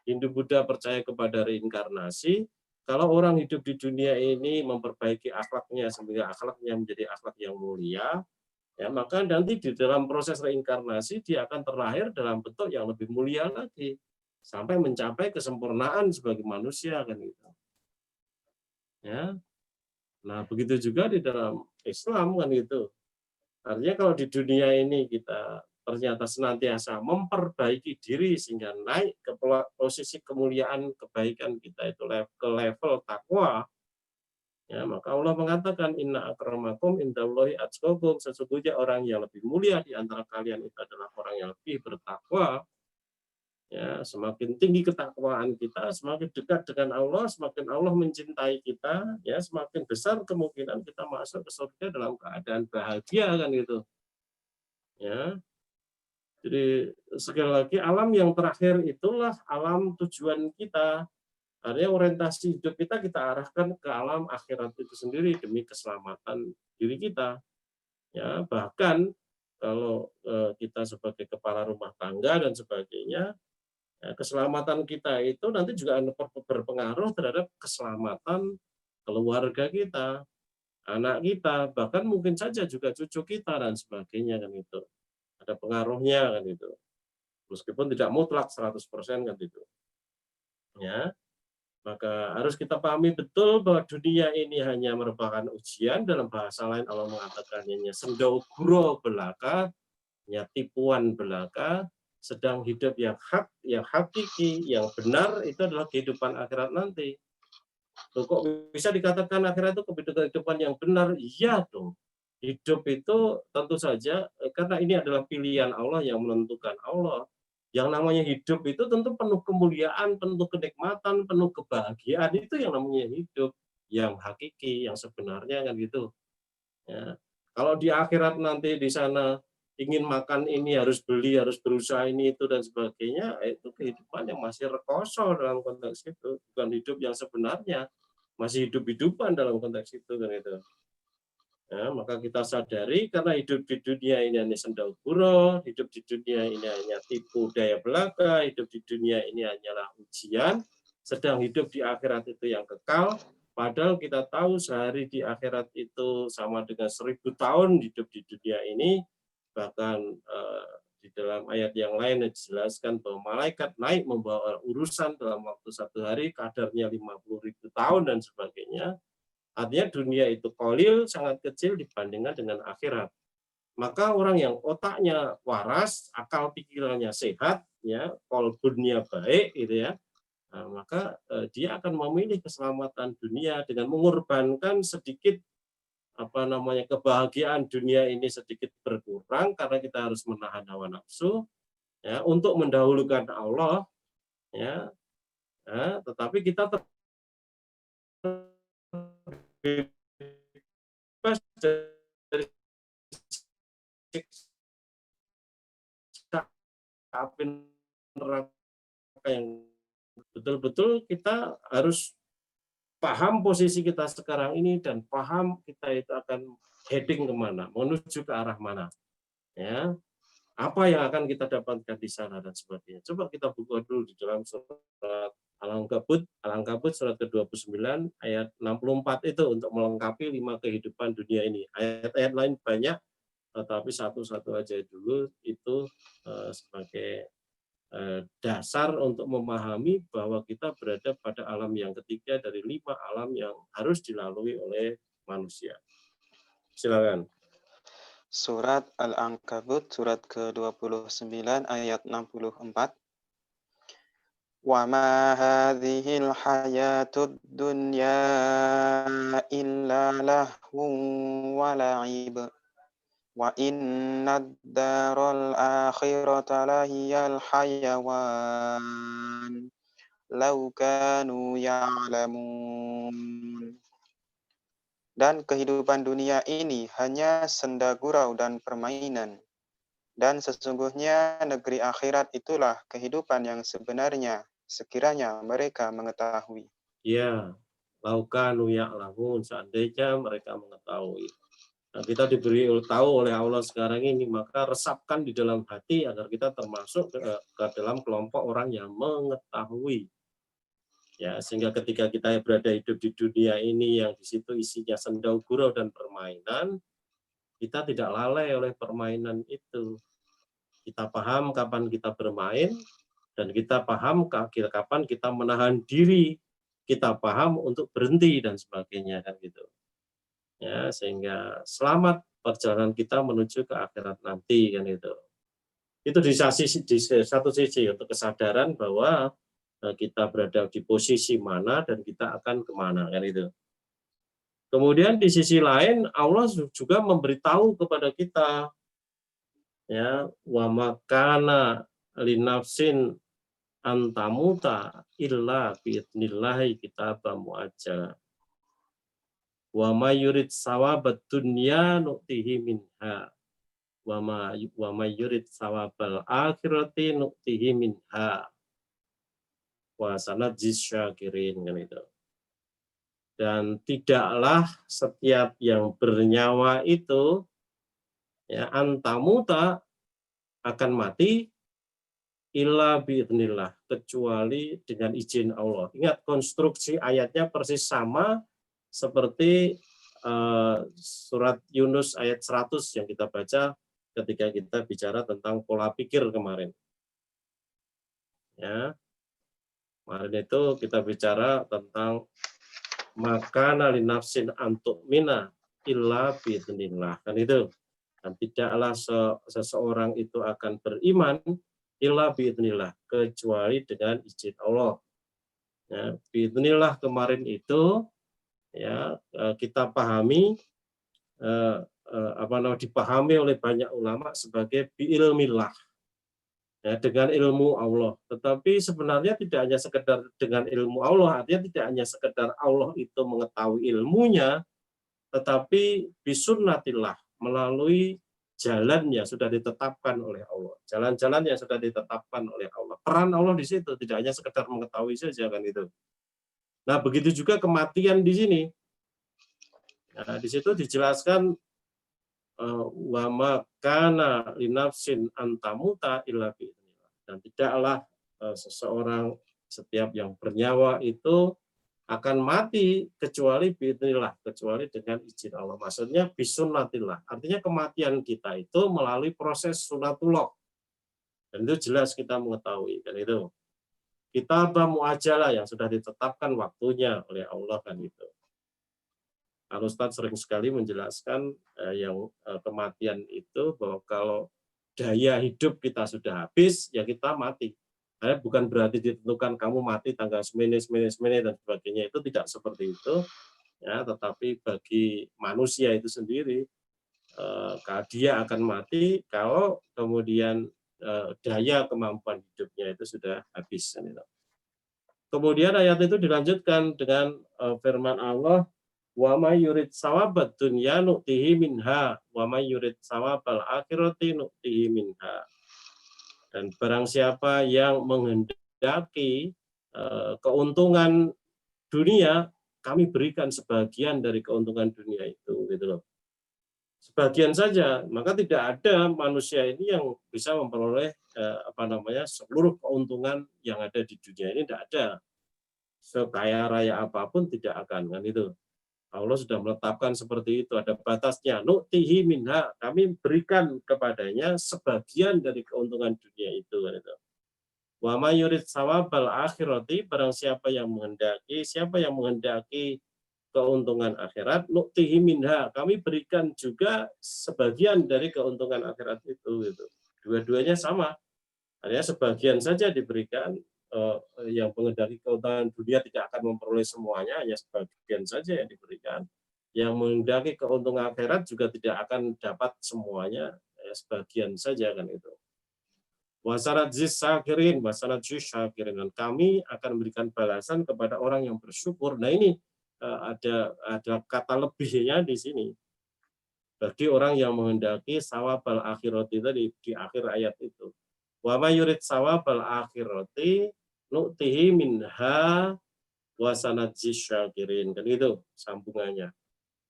Hindu Buddha percaya kepada reinkarnasi. Kalau orang hidup di dunia ini memperbaiki akhlaknya sehingga akhlaknya menjadi akhlak yang mulia, ya maka nanti di dalam proses reinkarnasi dia akan terlahir dalam bentuk yang lebih mulia lagi sampai mencapai kesempurnaan sebagai manusia kan gitu. Ya. Nah, begitu juga di dalam Islam kan gitu. Artinya kalau di dunia ini kita ternyata senantiasa memperbaiki diri sehingga naik ke posisi kemuliaan kebaikan kita itu ke level takwa, ya maka Allah mengatakan inna akramakum indallahi atqakum, sesungguhnya orang yang lebih mulia di antara kalian itu adalah orang yang lebih bertakwa. Ya, semakin tinggi ketakwaan kita, semakin dekat dengan Allah, semakin Allah mencintai kita, ya semakin besar kemungkinan kita masuk ke surga dalam keadaan bahagia kan gitu. Ya. Jadi sekali lagi alam yang terakhir itulah alam tujuan kita. Artinya orientasi hidup kita arahkan ke alam akhirat itu sendiri demi keselamatan diri kita. Ya, bahkan kalau kita sebagai kepala rumah tangga dan sebagainya, ya, keselamatan kita itu nanti juga berpengaruh terhadap keselamatan keluarga kita, anak kita, bahkan mungkin saja juga cucu kita dan sebagainya kan itu. Ada pengaruhnya kan itu. Meskipun tidak mutlak 100% kan itu. Ya, maka harus kita pahami betul bahwa dunia ini hanya merupakan ujian. Dalam bahasa lain Allah mengatakan hanya sendau guro belaka, hanya tipuan belaka. Sedang hidup yang yang hakiki, yang benar itu adalah kehidupan akhirat nanti. Loh, kok bisa dikatakan akhirat itu kehidupan yang benar? Iya dong. Hidup itu tentu saja karena ini adalah pilihan Allah yang menentukan Allah. Yang namanya hidup itu tentu penuh kemuliaan, penuh kenikmatan, penuh kebahagiaan, itu yang namanya hidup yang hakiki, yang sebenarnya kan gitu. Ya. Kalau di akhirat nanti di sana ingin makan ini harus beli, harus berusaha ini itu dan sebagainya, itu kehidupan yang masih rekoso dalam konteks itu, bukan hidup yang sebenarnya, masih hidup-hidupan dalam konteks itu kan itu. Ya, maka kita sadari karena hidup di dunia ini hanya sendaguro, hidup di dunia ini hanya tipu daya belaka, hidup di dunia ini hanyalah ujian, sedang hidup di akhirat itu yang kekal, padahal kita tahu sehari di akhirat itu sama dengan 1000 tahun hidup di dunia ini, bahkan di dalam ayat yang lain dijelaskan bahwa malaikat naik membawa urusan dalam waktu 1 hari kadarnya 50.000 tahun dan sebagainya. Artinya dunia itu qalil, sangat kecil dibandingkan dengan akhirat. Maka orang yang otaknya waras, akal pikirannya sehat, ya, qalbunnya baik, gitu ya, nah, maka dia akan memilih keselamatan dunia dengan mengorbankan sedikit kebahagiaan dunia ini sedikit berkurang karena kita harus menahan hawa nafsu, ya, untuk mendahulukan Allah, ya, tetapi kita terbebas dari siksa api neraka yang betul-betul kita harus paham posisi kita sekarang ini dan paham kita itu akan heading kemana, menuju ke arah mana, ya, apa yang akan kita dapatkan di sana dan sebagainya. Coba kita buka dulu di dalam surat Al-Ankabut surat ke-29 ayat 64 itu untuk melengkapi 5 kehidupan dunia ini. Ayat-ayat lain banyak, tetapi satu-satu aja dulu itu sebagai dasar untuk memahami bahwa kita berada pada alam yang ketiga dari 5 alam yang harus dilalui oleh manusia. Silakan. Surat Al-Ankabut surat ke-29 ayat 64. Wa ma hadhil hayatud dunya illa lahwun wa la'ib. Wa innad daral akhirata lahiyal hayawan law kanu ya'lamun. Dan kehidupan dunia ini hanya senda gurau dan permainan. Dan sesungguhnya negeri akhirat itulah kehidupan yang sebenarnya, sekiranya mereka mengetahui. Ya, laukanu ya'lamun, seandainya mereka mengetahui. Nah, kita diberi tahu oleh Allah sekarang ini, maka resapkan di dalam hati agar kita termasuk ke dalam kelompok orang yang mengetahui. Ya, sehingga ketika kita berada hidup di dunia ini yang di situ isinya senda gurau dan permainan, kita tidak lalai oleh permainan itu. Kita paham kapan kita bermain dan kita paham kapan kita menahan diri, kita paham untuk berhenti dan sebagainya, kan gitu. Ya, sehingga selamat perjalanan kita menuju ke akhirat nanti, kan itu. Itu di satu sisi untuk kesadaran bahwa kita berada di posisi mana dan kita akan kemana, kan itu. Kemudian di sisi lain Allah juga memberitahu kepada kita, ya, wa makana linafsin antamuta illa biidnillahi kitabam muajjal. Wa may yurid sawabad dunya nu'tihi minha wa may yurid sawabal akhirati nu'tihi minha wa sanajzis syakirin, kan itu. Dan tidaklah setiap yang bernyawa itu, ya, antamuta akan mati illa biidnillah, kecuali dengan izin Allah. Ingat, konstruksi ayatnya persis sama seperti surat Yunus ayat 100 yang kita baca ketika kita bicara tentang pola pikir kemarin. Ya, kemarin itu kita bicara tentang maka linafsin antuk mina illa biidnillah, kan itu. Dan tidaklah seseorang itu akan beriman illa biidnillah, kecuali dengan izin Allah. Ya, biidnillah kemarin itu, ya, kita pahami dipahami oleh banyak ulama sebagai biilmillah, ya, dengan ilmu Allah. Tetapi sebenarnya tidak hanya sekedar dengan ilmu Allah, artinya tidak hanya sekedar Allah itu mengetahui ilmunya, tetapi bisunnatillah, melalui jalan yang sudah ditetapkan oleh Allah, jalan-jalan yang sudah ditetapkan oleh Allah. Peran Allah di situ tidak hanya sekedar mengetahui saja, kan itu. Nah, begitu juga kematian di sini. Nah, di situ dijelaskan wa makana linafsin antamuta illa biidznillah. Dan tidaklah seseorang, setiap yang bernyawa itu akan mati kecuali biidznillah, kecuali dengan izin Allah. Maksudnya bisunnatillah. Artinya kematian kita itu melalui proses sunatullah. Dan itu jelas kita mengetahui kan itu. Kitabah muajalah yang sudah ditetapkan waktunya oleh Allah kan itu. Al-Ustadz sering sekali menjelaskan kematian itu bahwa kalau daya hidup kita sudah habis, ya kita mati. Karena bukan berarti ditentukan kamu mati tanggal semene dan sebagainya, itu tidak seperti itu. Ya, tetapi bagi manusia itu sendiri, dia akan mati kalau kemudian daya kemampuan hidupnya itu sudah habis. Kemudian ayat itu dilanjutkan dengan firman Allah, wa may yurid sawabad dunya nu'tihi minha wa may yurid sawabal akhirati nu'tihi minha. Dan barang siapa yang menghendaki keuntungan dunia, kami berikan sebagian dari keuntungan dunia itu, gitu loh. Sebagian saja, maka tidak ada manusia ini yang bisa memperoleh seluruh keuntungan yang ada di dunia ini, tidak ada. Sekaya raya apapun tidak akan, kan itu. Allah sudah menetapkan seperti itu, ada batasnya. Nu'tihi minha, kami berikan kepadanya sebagian dari keuntungan dunia itu. Wa may yurid sawabal akhirati, barang siapa yang menghendaki keuntungan akhirat, nu'tihi minha, kami berikan juga sebagian dari keuntungan akhirat itu. Gitu. Dua-duanya sama, artinya sebagian saja diberikan. Yang menghendaki keuntungan dunia tidak akan memperoleh semuanya, hanya sebagian saja yang diberikan. Yang menghendaki keuntungan akhirat juga tidak akan dapat semuanya, sebagian saja kan itu. Wasanadzis syakirin, dan kami akan memberikan balasan kepada orang yang bersyukur. Nah ini ada kata lebihnya di sini. Bagi orang yang menghendaki sawabal akhirati tadi di akhir ayat itu. Wa may yurid sawabal akhirati nu'tihi minha wa sanadzis syakirin. Kan itu sambungannya.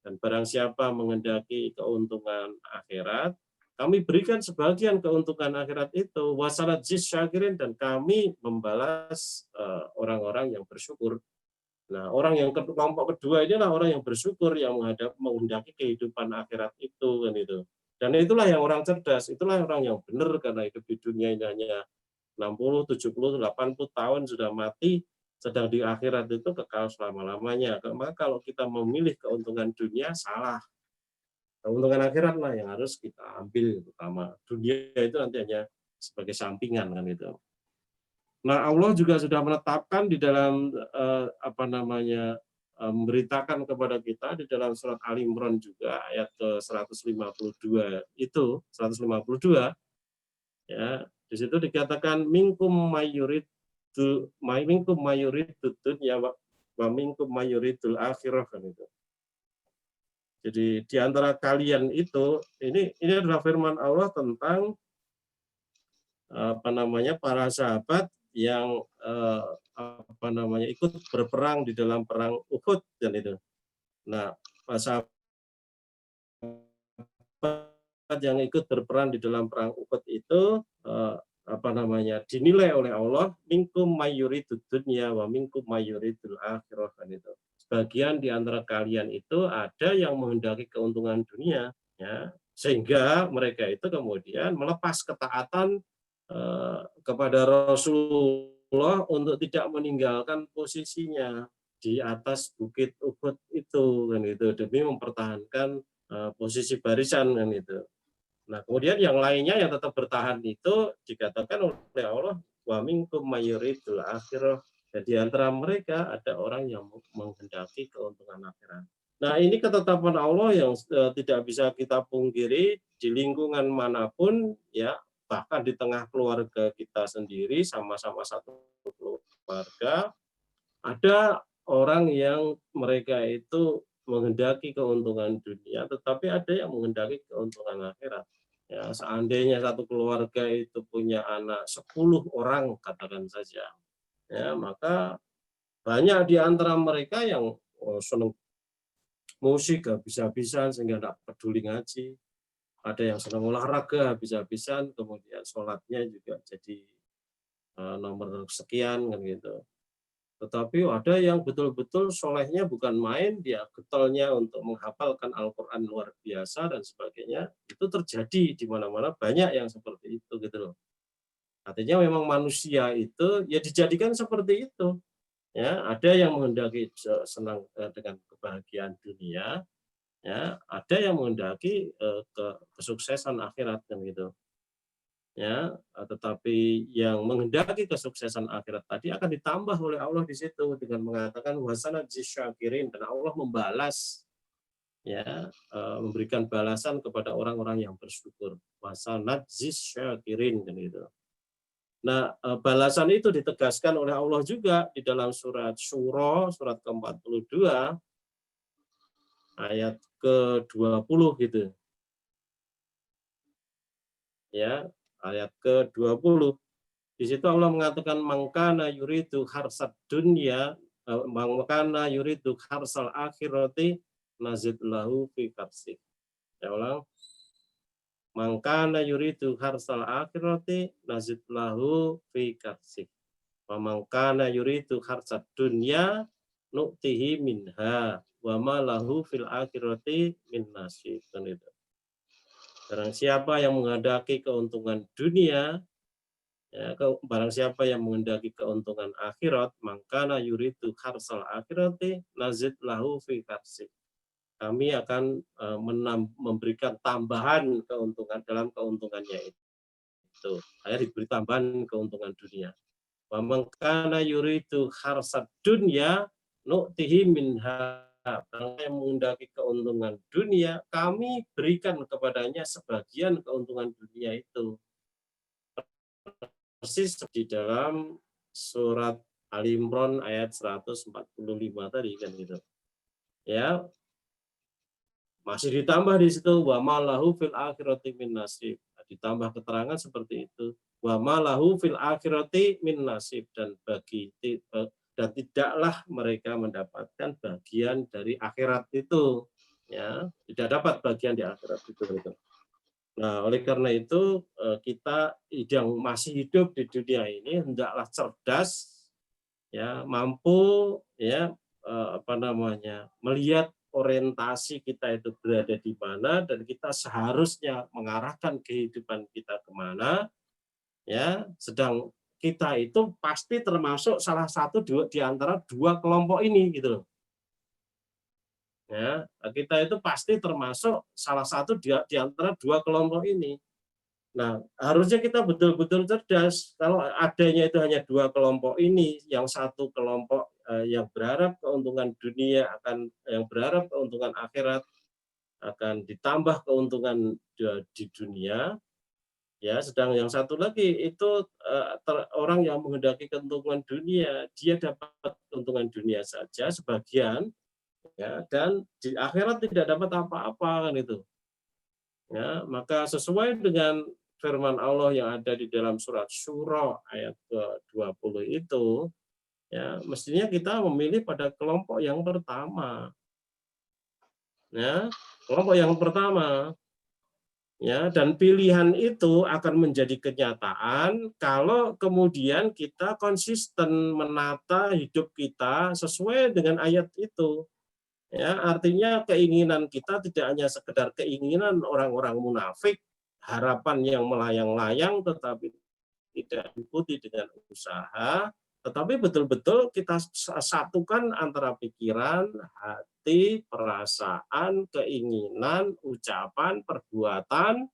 Dan barang siapa menghendaki keuntungan akhirat, kami berikan sebagian keuntungan akhirat itu wa sanadzis syakirin, dan kami membalas orang-orang yang bersyukur. Nah, orang yang kelompok kedua inilah orang yang bersyukur, yang menghendaki kehidupan akhirat itu kan itu. Dan itulah yang orang cerdas, itulah orang yang benar, karena hidup di dunia ini hanya 60, 70, 80 tahun sudah mati, sedang di akhirat itu kekal selama-lamanya. Maka kalau kita memilih keuntungan dunia, salah. Keuntungan akhirat lah yang harus kita ambil utama. Dunia itu nanti hanya sebagai sampingan kan itu. Nah, Allah juga sudah menetapkan di dalam memberitakan kepada kita di dalam surat Ali Imran juga ayat ke 152 itu 152 ya. Di situ dikatakan minkum mayuridu dunya wa minkum mayuridul akhirah kan itu. Jadi di antara kalian itu ini adalah firman Allah tentang para sahabat yang ikut berperang di dalam perang Uhud dan itu. Nah, para sahabat yang ikut berperang di dalam perang Uhud itu dinilai oleh Allah minkum mayyuridud dunya wa minkum mayyuridul akhirah kan itu. Sebagian di antara kalian itu ada yang menghendaki keuntungan dunia ya, sehingga mereka itu kemudian melepas ketaatan kepada Rasulullah untuk tidak meninggalkan posisinya di atas bukit Uhud itu kan itu, demi mempertahankan posisi barisan kan itu. Nah, kemudian yang lainnya yang tetap bertahan itu dikatakan oleh Allah wa minkum mayyuridul akhirah. Dan di antara mereka ada orang yang menghendaki keuntungan akhirat. Nah, ini ketetapan Allah yang tidak bisa kita pungkiri di lingkungan manapun ya, bahkan di tengah keluarga kita sendiri, sama-sama satu keluarga, ada orang yang mereka itu menghendaki keuntungan dunia, tetapi ada yang menghendaki keuntungan akhirat. Ya, seandainya satu keluarga itu punya anak 10 orang, katakan saja, ya, maka banyak di antara mereka yang senang musik habis-habisan sehingga tidak peduli ngaji. Ada yang senang olahraga habis-habisan, kemudian sholatnya juga jadi nomor sekian kan gitu. Tetapi ada yang betul-betul solehnya bukan main, dia getolnya untuk menghafalkan Al-Quran luar biasa dan sebagainya. Itu terjadi di mana-mana, banyak yang seperti itu gitu loh. Artinya memang manusia itu ya dijadikan seperti itu. Ya, ada yang menghendaki senang dengan kebahagiaan dunia, ya, ada yang menghendaki kesuksesan akhirat kan gitu. Ya, tetapi yang menghendaki kesuksesan akhirat tadi akan ditambah oleh Allah di situ dengan mengatakan wasanajzi syakirin, dan Allah membalas, ya, memberikan balasan kepada orang-orang yang bersyukur. Wasanajzi syakirin kan gitu. Nah, balasan itu ditegaskan oleh Allah juga di dalam surat Syura, surat ke-42, ayat ke-20 gitu. Ya, ayat ke-20. Di situ Allah mengatakan mangkana yuridu harsad dunya, mangkana yuridu harsal akhirati nazid lahu fi karsih. Ya ulang. Mangkana yuridu harsal akhirati nazid lahu fi karsih. Wa mangkana yuridu harsad dunya nu'tihi minha wa ma lahu fil akhirati min nasib. Barang siapa yang menghendaki keuntungan dunia, ya, barang siapa yang menghendaki keuntungan akhirat, maka yuridu harsal akhirati nazid lahu fi karsih. Kami akan memberikan tambahan keuntungan dalam keuntungannya itu. Saya diberi tambahan keuntungan dunia. Wa man kana yuridu harsad dunya nu'tihi minha. Barang yang menghendaki keuntungan dunia, kami berikan kepadanya sebagian keuntungan dunia itu. Persis di dalam surat Ali Imran ayat 145 tadi kan gitu. Ya, masih ditambah di situ wa malahu fil akhirati min nasib. Ditambah keterangan seperti itu. Wa malahu fil akhirati min nasib, dan tidaklah mereka mendapatkan bagian dari akhirat itu, ya, tidak dapat bagian di akhirat itu. Nah, oleh karena itu kita yang masih hidup di dunia ini hendaklah cerdas, ya, mampu, ya, melihat orientasi kita itu berada di mana dan kita seharusnya mengarahkan kehidupan kita kemana, ya. Sedang kita itu pasti termasuk salah satu di antara dua kelompok ini gitu loh. Ya, kita itu pasti termasuk salah satu di antara dua kelompok ini. Nah, harusnya kita betul-betul cerdas. Kalau adanya itu hanya dua kelompok ini, yang satu kelompok yang berharap keuntungan dunia yang berharap keuntungan akhirat akan ditambah keuntungan di dunia, ya. Sedang yang satu lagi itu orang yang menghendaki keuntungan dunia, dia dapat keuntungan dunia saja sebagian, ya, dan di akhirat tidak dapat apa-apa kan itu. Ya, maka sesuai dengan firman Allah yang ada di dalam surat Syura ayat ke-20 itu, ya, mestinya kita memilih pada kelompok yang pertama. Ya, kelompok yang pertama. Ya, dan pilihan itu akan menjadi kenyataan kalau kemudian kita konsisten menata hidup kita sesuai dengan ayat itu. Ya, artinya keinginan kita tidak hanya sekedar keinginan orang-orang munafik, harapan yang melayang-layang tetapi tidak diikuti dengan usaha, tetapi betul-betul kita satukan antara pikiran, hati, perasaan, keinginan, ucapan, perbuatan,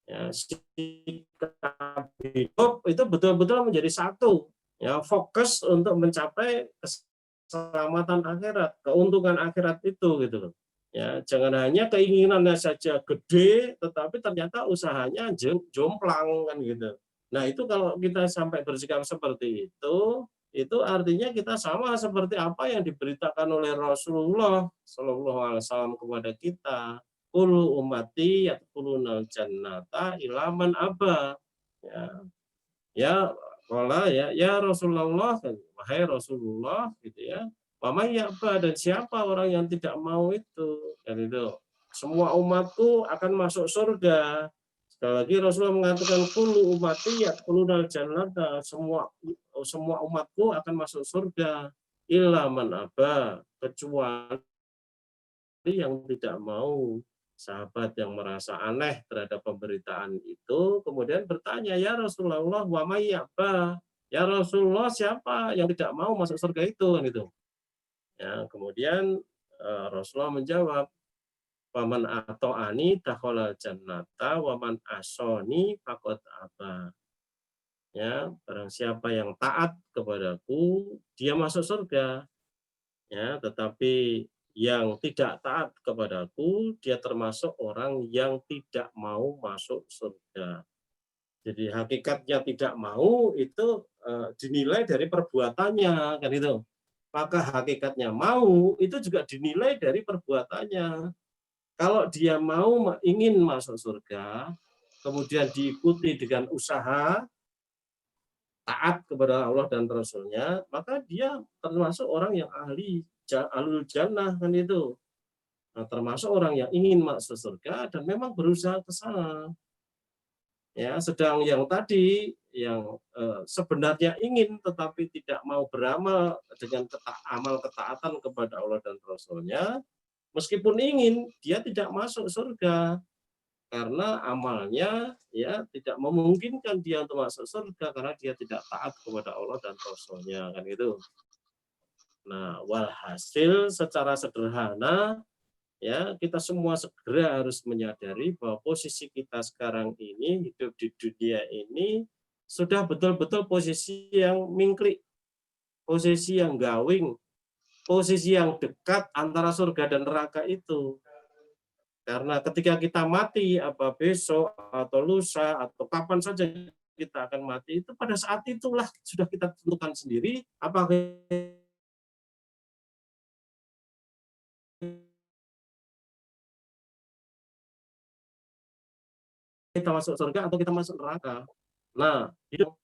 ya, sikap hidup itu betul-betul menjadi satu. Ya, fokus untuk mencapai keselamatan akhirat, keuntungan akhirat itu gitu loh. Ya, jangan hanya keinginannya saja gede, tetapi ternyata usahanya jomplang kan gitu. Nah, itu kalau kita sampai bersikap seperti itu artinya kita sama seperti apa yang diberitakan oleh Rasulullah Shallallahu Alaihi Wasallam kepada kita. Kullu ummati yadkhulunal jannata ilaman aba. Ya, ya, ya Rasulullah, wahai Rasulullah gitu ya. Mama ya apa, dan siapa orang yang tidak mau itu? Dan itu semua umatku akan masuk surga. Sekali lagi Rasulullah mengatakan kullu ummati yadkhulunal jannata, semua umatku akan masuk surga illa man aba, kecuali yang tidak mau. sahabat yang merasa aneh terhadap pemberitaan itu kemudian bertanya, ya Rasulullah, wa may ya'ba? Ya Rasulullah, siapa yang tidak mau masuk surga itu, kan gitu. Ya, kemudian Rasulullah menjawab, waman ato'ani dakhalal jannata waman asoni faqad aba. Ya, barang siapa yang taat kepadaku, dia masuk surga. Ya, tetapi yang tidak taat kepadaku, dia termasuk orang yang tidak mau masuk surga. Jadi hakikatnya tidak mau itu dinilai dari perbuatannya, kan itu. Maka hakikatnya mau itu juga dinilai dari perbuatannya. Kalau dia mau ingin masuk surga, kemudian diikuti dengan usaha taat kepada Allah dan Rasul-Nya, maka dia termasuk orang yang ahlul jannah, kan itu. Nah, termasuk orang yang ingin masuk surga dan memang berusaha ke sana. Ya, sedang yang tadi yang sebenarnya ingin tetapi tidak mau beramal dengan amal ketaatan kepada Allah dan Rasul-Nya, meskipun ingin dia tidak masuk surga karena amalnya ya tidak memungkinkan dia untuk masuk surga karena dia tidak taat kepada Allah dan Rasul-Nya, kan itu. Nah, walhasil secara sederhana ya kita semua segera harus menyadari bahwa posisi kita sekarang ini hidup di dunia ini sudah betul-betul posisi yang mingklik, posisi yang gawing, posisi yang dekat antara surga dan neraka itu. Karena ketika kita mati, apa besok atau lusa atau kapan saja kita akan mati, itu pada saat itulah sudah kita tentukan sendiri apakah kita masuk surga atau kita masuk neraka. Nah,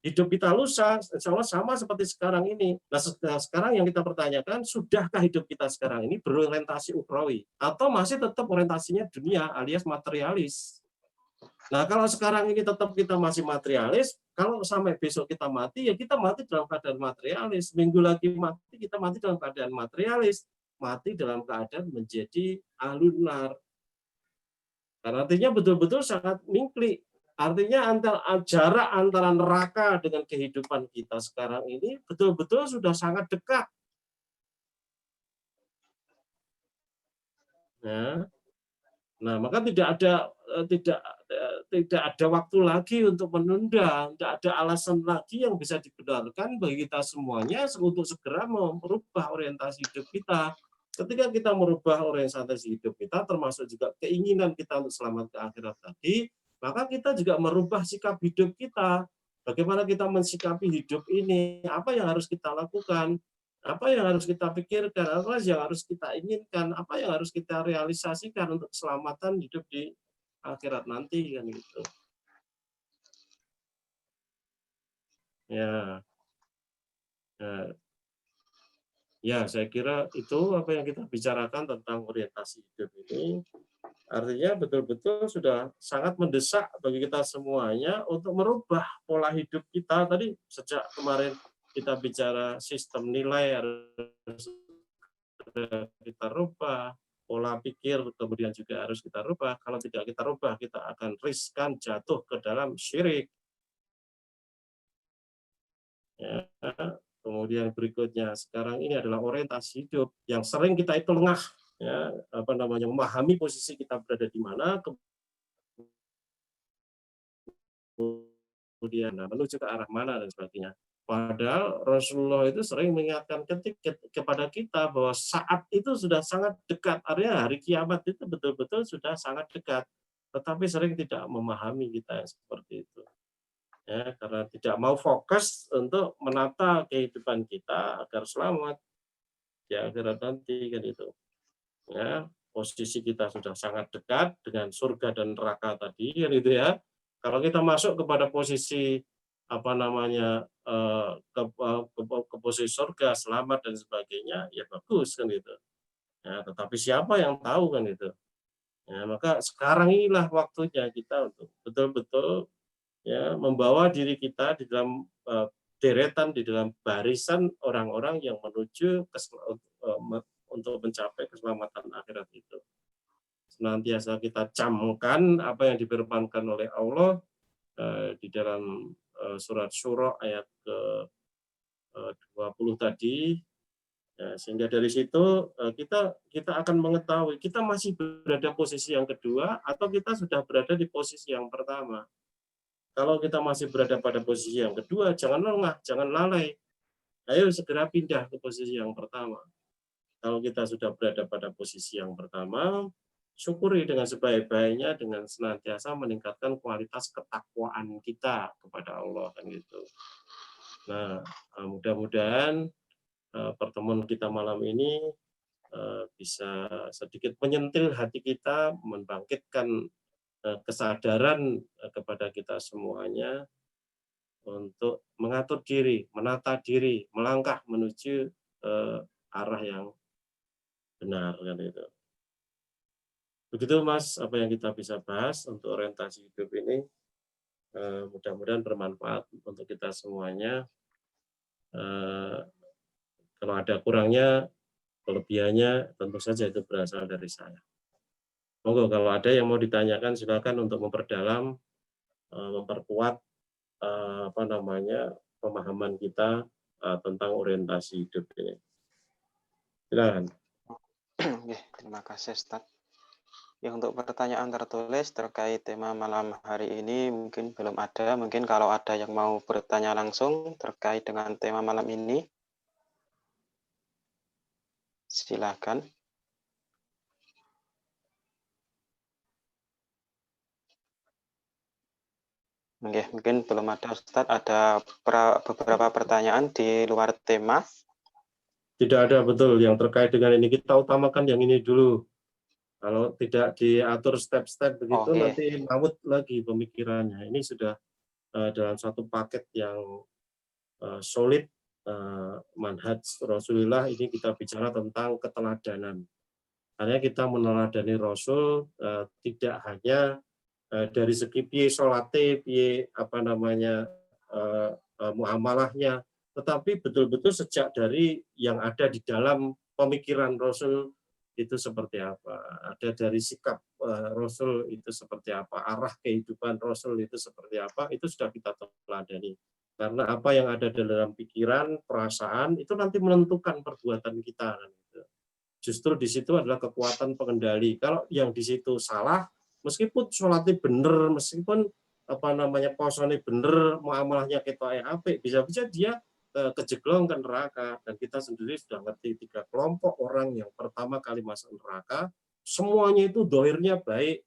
hidup kita lusa, insya Allah sama seperti sekarang ini. Nah, sekarang yang kita pertanyakan, sudahkah hidup kita sekarang ini berorientasi ukhrawi? Atau masih tetap orientasinya dunia alias materialis? Nah, kalau sekarang ini tetap kita masih materialis, kalau sampai besok kita mati, ya kita mati dalam keadaan materialis. Minggu lagi mati, kita mati dalam keadaan materialis. Mati dalam keadaan menjadi ahlun nar. Karena artinya betul-betul sangat mingklik. Artinya jarak antara neraka dengan kehidupan kita sekarang ini betul-betul sudah sangat dekat. Nah, maka tidak ada waktu lagi untuk menunda, tidak ada alasan lagi yang bisa dibenarkan bagi kita semuanya untuk segera merubah orientasi hidup kita. Ketika kita merubah orientasi hidup kita, termasuk juga keinginan kita untuk selamat ke akhirat tadi, maka kita juga merubah sikap hidup kita. Bagaimana kita mensikapi hidup ini, apa yang harus kita lakukan, apa yang harus kita pikirkan, apa yang harus kita inginkan, apa yang harus kita realisasikan untuk keselamatan hidup di akhirat nanti, kan gitu. Ya, ya, saya kira itu apa yang kita bicarakan tentang orientasi hidup ini. Artinya betul-betul sudah sangat mendesak bagi kita semuanya untuk merubah pola hidup kita. Tadi sejak kemarin kita bicara sistem nilai harus kita rubah, pola pikir kemudian juga harus kita rubah. Kalau tidak kita rubah, kita akan riskan jatuh ke dalam syirik. Ya. Kemudian berikutnya sekarang ini adalah orientasi hidup yang sering kita itu lengah, ya, memahami posisi kita berada di mana, kemudian menuju ke arah mana dan sebagainya. Padahal Rasulullah itu sering mengingatkan kepada kita bahwa saat itu sudah sangat dekat, artinya hari kiamat itu betul-betul sudah sangat dekat. Tetapi sering tidak memahami kita seperti itu. Ya, karena tidak mau fokus untuk menata kehidupan kita agar selamat di akhirat nanti, kan itu. Ya, posisi kita sudah sangat dekat dengan surga dan neraka tadi, kan itu ya. Kalau kita masuk kepada posisi ke posisi surga, selamat dan sebagainya, ya bagus, kan itu. Ya, tetapi siapa yang tahu, kan itu. Ya, maka sekarang inilah waktunya kita untuk betul-betul ya membawa diri kita di dalam deretan, di dalam barisan orang-orang yang menuju untuk mencapai keselamatan akhirat itu. senantiasa kita camkan apa yang difirmankan oleh Allah di dalam surat Syura ayat ke 20 tadi. Ya, sehingga dari situ kita akan mengetahui kita masih berada posisi yang kedua atau kita sudah berada di posisi yang pertama. Kalau kita masih berada pada posisi yang kedua, jangan lengah, jangan lalai. Ayo segera pindah ke posisi yang pertama. Kalau kita sudah berada pada posisi yang pertama, syukuri dengan sebaik-baiknya dengan senantiasa meningkatkan kualitas ketakwaan kita kepada Allah kan gitu. Nah, mudah-mudahan pertemuan kita malam ini bisa sedikit menyentil hati kita, membangkitkan kesadaran kepada kita semuanya untuk mengatur diri, menata diri, melangkah menuju arah yang benar kan itu. Begitu Mas, apa yang kita bisa bahas untuk orientasi hidup ini. Mudah-mudahan bermanfaat untuk kita semuanya. Kalau ada kurangnya, kelebihannya tentu saja itu berasal dari saya. Monggo kalau ada yang mau ditanyakan silakan untuk memperdalam, memperkuat pemahaman kita tentang orientasi hidup ini. Silakan. Terima kasih Ustaz. Ya, untuk pertanyaan tertulis terkait tema malam hari ini mungkin belum ada. Mungkin kalau ada yang mau bertanya langsung terkait dengan tema malam ini, silakan. Mungkin belum ada Ustaz. Ada beberapa pertanyaan di luar tema. Tidak ada, betul. Yang terkait dengan ini kita utamakan yang ini dulu. Kalau tidak diatur step-step begitu nanti ngawut lagi pemikirannya. Ini sudah dalam satu paket yang solid, manhaj Rasulullah. Ini kita bicara tentang keteladanan. Karena kita meneladani Rasul tidak hanya dari segi piye sholate, piye muamalahnya, tetapi betul-betul sejak dari yang ada di dalam pemikiran Rasul itu seperti apa, ada dari sikap Rasul itu seperti apa, arah kehidupan Rasul itu seperti apa, itu sudah kita teladani. Karena apa yang ada dalam pikiran, perasaan, itu nanti menentukan perbuatan kita. Justru di situ adalah kekuatan pengendali. Kalau yang di situ salah, meskipun sholatnya benar, meskipun posone benar, muamalahnya ketok apik, bisa-bisa dia kejeglong ke neraka. Dan kita sendiri sudah ngerti 3 kelompok orang yang pertama kali masuk neraka, semuanya itu dohirnya baik.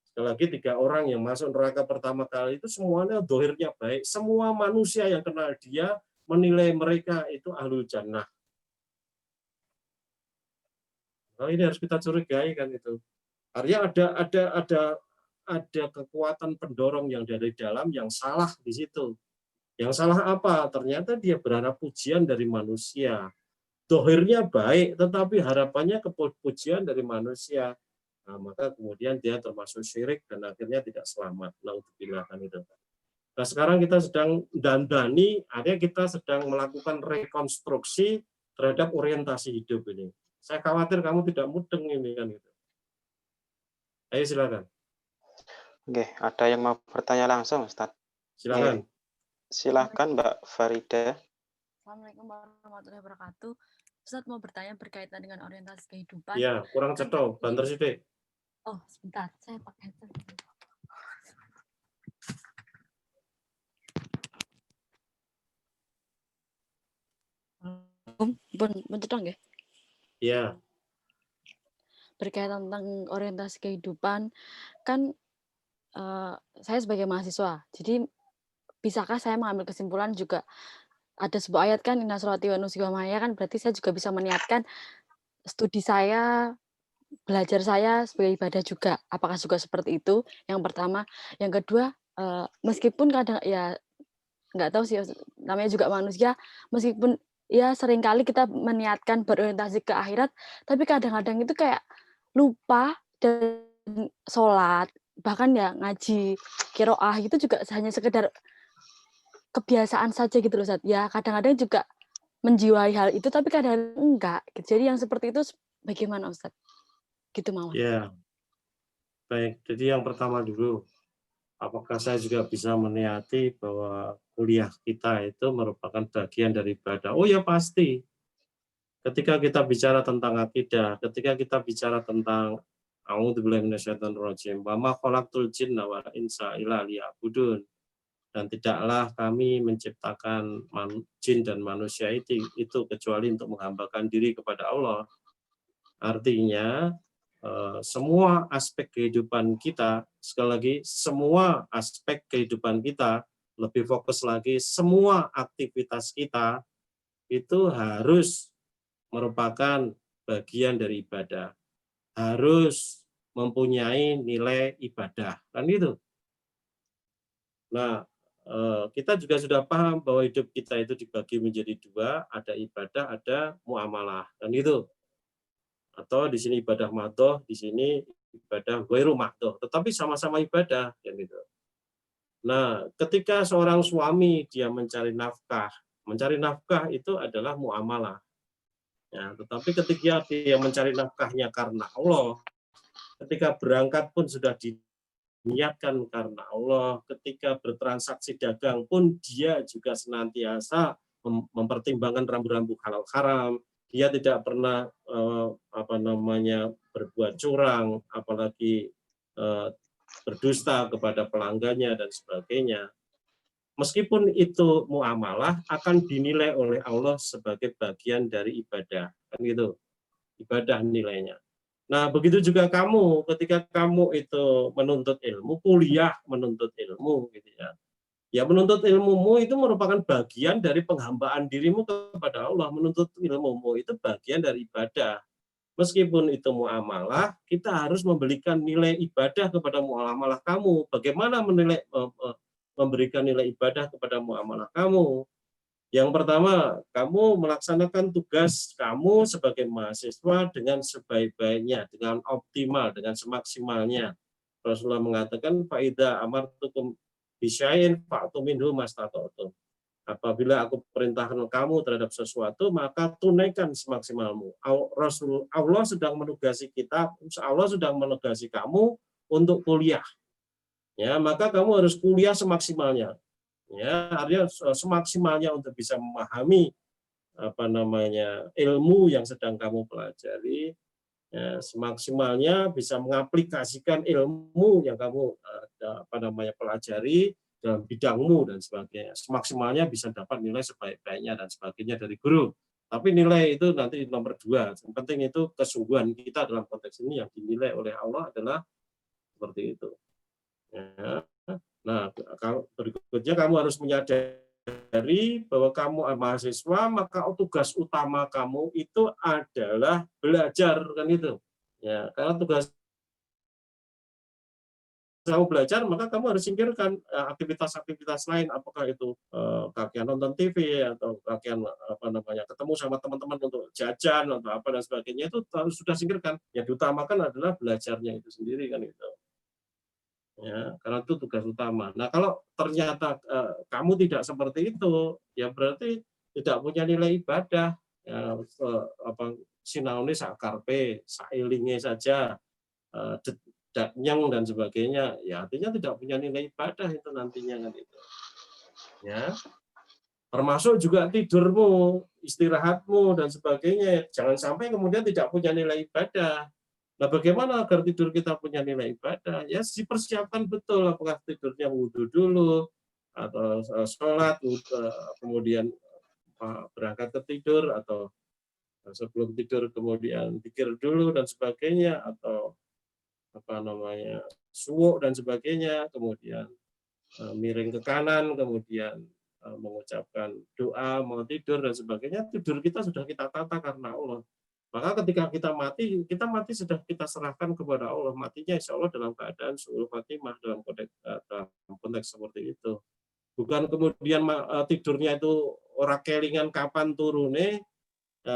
Sekali lagi 3 orang yang masuk neraka pertama kali itu semuanya dohirnya baik. Semua manusia yang kenal dia menilai mereka itu ahlul jannah. Nah, ini harus kita curigai kan itu. Artinya ada kekuatan pendorong yang dari dalam yang salah di situ. Yang salah apa? Ternyata dia berharap pujian dari manusia. Dohirnya baik, tetapi harapannya kepujian dari manusia. Nah, maka kemudian dia termasuk syirik dan akhirnya tidak selamat. Naudzubillah kan itu. Nah, sekarang kita sedang dandani, artinya kita sedang melakukan rekonstruksi terhadap orientasi hidup ini. Saya khawatir kamu tidak mudeng ini kan gitu. Ayo silakan. Oke, ada yang mau bertanya langsung, Ustaz? Silakan. Silakan Mbak Farida. Assalamualaikum warahmatullahi wabarakatuh. Ustaz mau bertanya berkaitan dengan orientasi kehidupan. Iya, kurang cetok, banter sithik. Oh, sebentar, saya pakai headset. Pun cetong ya? Iya. Berkaitan tentang orientasi kehidupan, kan saya sebagai mahasiswa, jadi bisakah saya mengambil kesimpulan juga ada sebuah ayat kan inna sholati wa nusuki wa mahyaya, kan berarti saya juga bisa meniatkan studi saya, belajar saya sebagai ibadah juga. Apakah juga seperti itu? Yang pertama. Yang kedua, meskipun kadang ya nggak tahu sih, namanya juga manusia, meskipun ya seringkali kita meniatkan berorientasi ke akhirat, tapi kadang-kadang itu kayak lupa dan sholat, bahkan ya ngaji, qiraah itu juga hanya sekedar kebiasaan saja gitu loh Ustaz. Ya kadang-kadang juga menjiwai hal itu, tapi kadang-kadang enggak. Jadi yang seperti itu bagaimana Ustaz? Gitu Mawon. Ya, baik. Jadi yang pertama dulu, apakah saya juga bisa meniati bahwa kuliah kita itu merupakan bagian dari ibadah? Oh ya pasti. Ketika kita bicara tentang akidah, ketika kita bicara tentang a'udzubillahi minasyaitonirrajim, wa ma khalaqtul jinna wal insa illa liya'budun. Dan tidaklah kami menciptakan jin dan manusia itu kecuali untuk menghambakan diri kepada Allah. Artinya semua aspek kehidupan kita, sekali lagi semua aspek kehidupan kita, lebih fokus lagi semua aktivitas kita itu harus merupakan bagian dari ibadah, harus mempunyai nilai ibadah, kan gitu. Nah, kita juga sudah paham bahwa hidup kita itu dibagi menjadi dua, ada ibadah, ada muamalah, kan gitu. Atau di sini ibadah madhoh, di sini ibadah ghairu madhoh, tetapi sama-sama ibadah, kan gitu. Nah, ketika seorang suami dia mencari nafkah itu adalah muamalah. Ya, tetapi ketika dia mencari nafkahnya karena Allah, ketika berangkat pun sudah diniatkan karena Allah, ketika bertransaksi dagang pun dia juga senantiasa mempertimbangkan rambu-rambu halal haram, dia tidak pernah berbuat curang, apalagi berdusta kepada pelanggannya dan sebagainya. Meskipun itu muamalah akan dinilai oleh Allah sebagai bagian dari ibadah, kan gitu, ibadah nilainya. Nah, begitu juga kamu, ketika kamu itu menuntut ilmu, kuliah menuntut ilmu, gitu ya. Ya, menuntut ilmumu itu merupakan bagian dari penghambaan dirimu kepada Allah. Menuntut ilmumu itu bagian dari ibadah. Meskipun itu muamalah, kita harus memberikan nilai ibadah kepada muamalah kamu. Bagaimana memberikan nilai ibadah kepada muamalah kamu? Yang pertama, kamu melaksanakan tugas kamu sebagai mahasiswa dengan sebaik-baiknya, dengan optimal, dengan semaksimalnya. Rasulullah mengatakan, "Faida amartukum bisya'in fa'tu minhu mastata'tum." Apabila aku perintahkan kamu terhadap sesuatu, maka tunaikan semaksimalmu. Allah sedang menugasi kita, Allah sedang menugasi kamu untuk kuliah. Ya, maka kamu harus kuliah semaksimalnya. Ya, artinya semaksimalnya untuk bisa memahami ilmu yang sedang kamu pelajari, ya, semaksimalnya bisa mengaplikasikan ilmu yang kamu pelajari dalam bidangmu dan sebagainya. Semaksimalnya bisa dapat nilai sebaik-baiknya dan sebagainya dari guru. Tapi nilai itu nanti nomor 2. Yang penting itu kesungguhan kita dalam konteks ini yang dinilai oleh Allah adalah seperti itu. Ya. Nah, berikutnya kamu harus menyadari bahwa kamu mahasiswa, maka tugas utama kamu itu adalah belajar, kan itu. Ya, karena tugas kamu belajar, maka kamu harus singkirkan aktivitas-aktivitas lain, apakah itu kakian nonton TV atau kakian ketemu sama teman-teman untuk jajan atau apa dan sebagainya, itu harus sudah singkirkan. Yang diutamakan adalah belajarnya itu sendiri, kan itu. Ya, karena itu tugas utama. Nah, kalau ternyata kamu tidak seperti itu, ya berarti tidak punya nilai ibadah. Ya, sinaune sakarpe, sailinge saja, daknyang dan sebagainya. Ya, artinya tidak punya nilai ibadah itu nantinya, kan itu. Ya, termasuk juga tidurmu, istirahatmu dan sebagainya. Jangan sampai kemudian tidak punya nilai ibadah. Nah, bagaimana agar tidur kita punya nilai ibadah? Ya, dipersiapkan betul, apakah tidurnya wudhu dulu, atau sholat, kemudian berangkat ke tidur, atau sebelum tidur kemudian pikir dulu dan sebagainya, atau suwuk dan sebagainya, kemudian miring ke kanan, kemudian mengucapkan doa, mau tidur dan sebagainya. Tidur kita sudah kita tata karena Allah. Maka ketika kita mati sudah kita serahkan kepada Allah. Matinya insya Allah dalam keadaan su'ul khatimah, dalam konteks seperti itu. Bukan kemudian tidurnya itu ora kelingan kapan turune,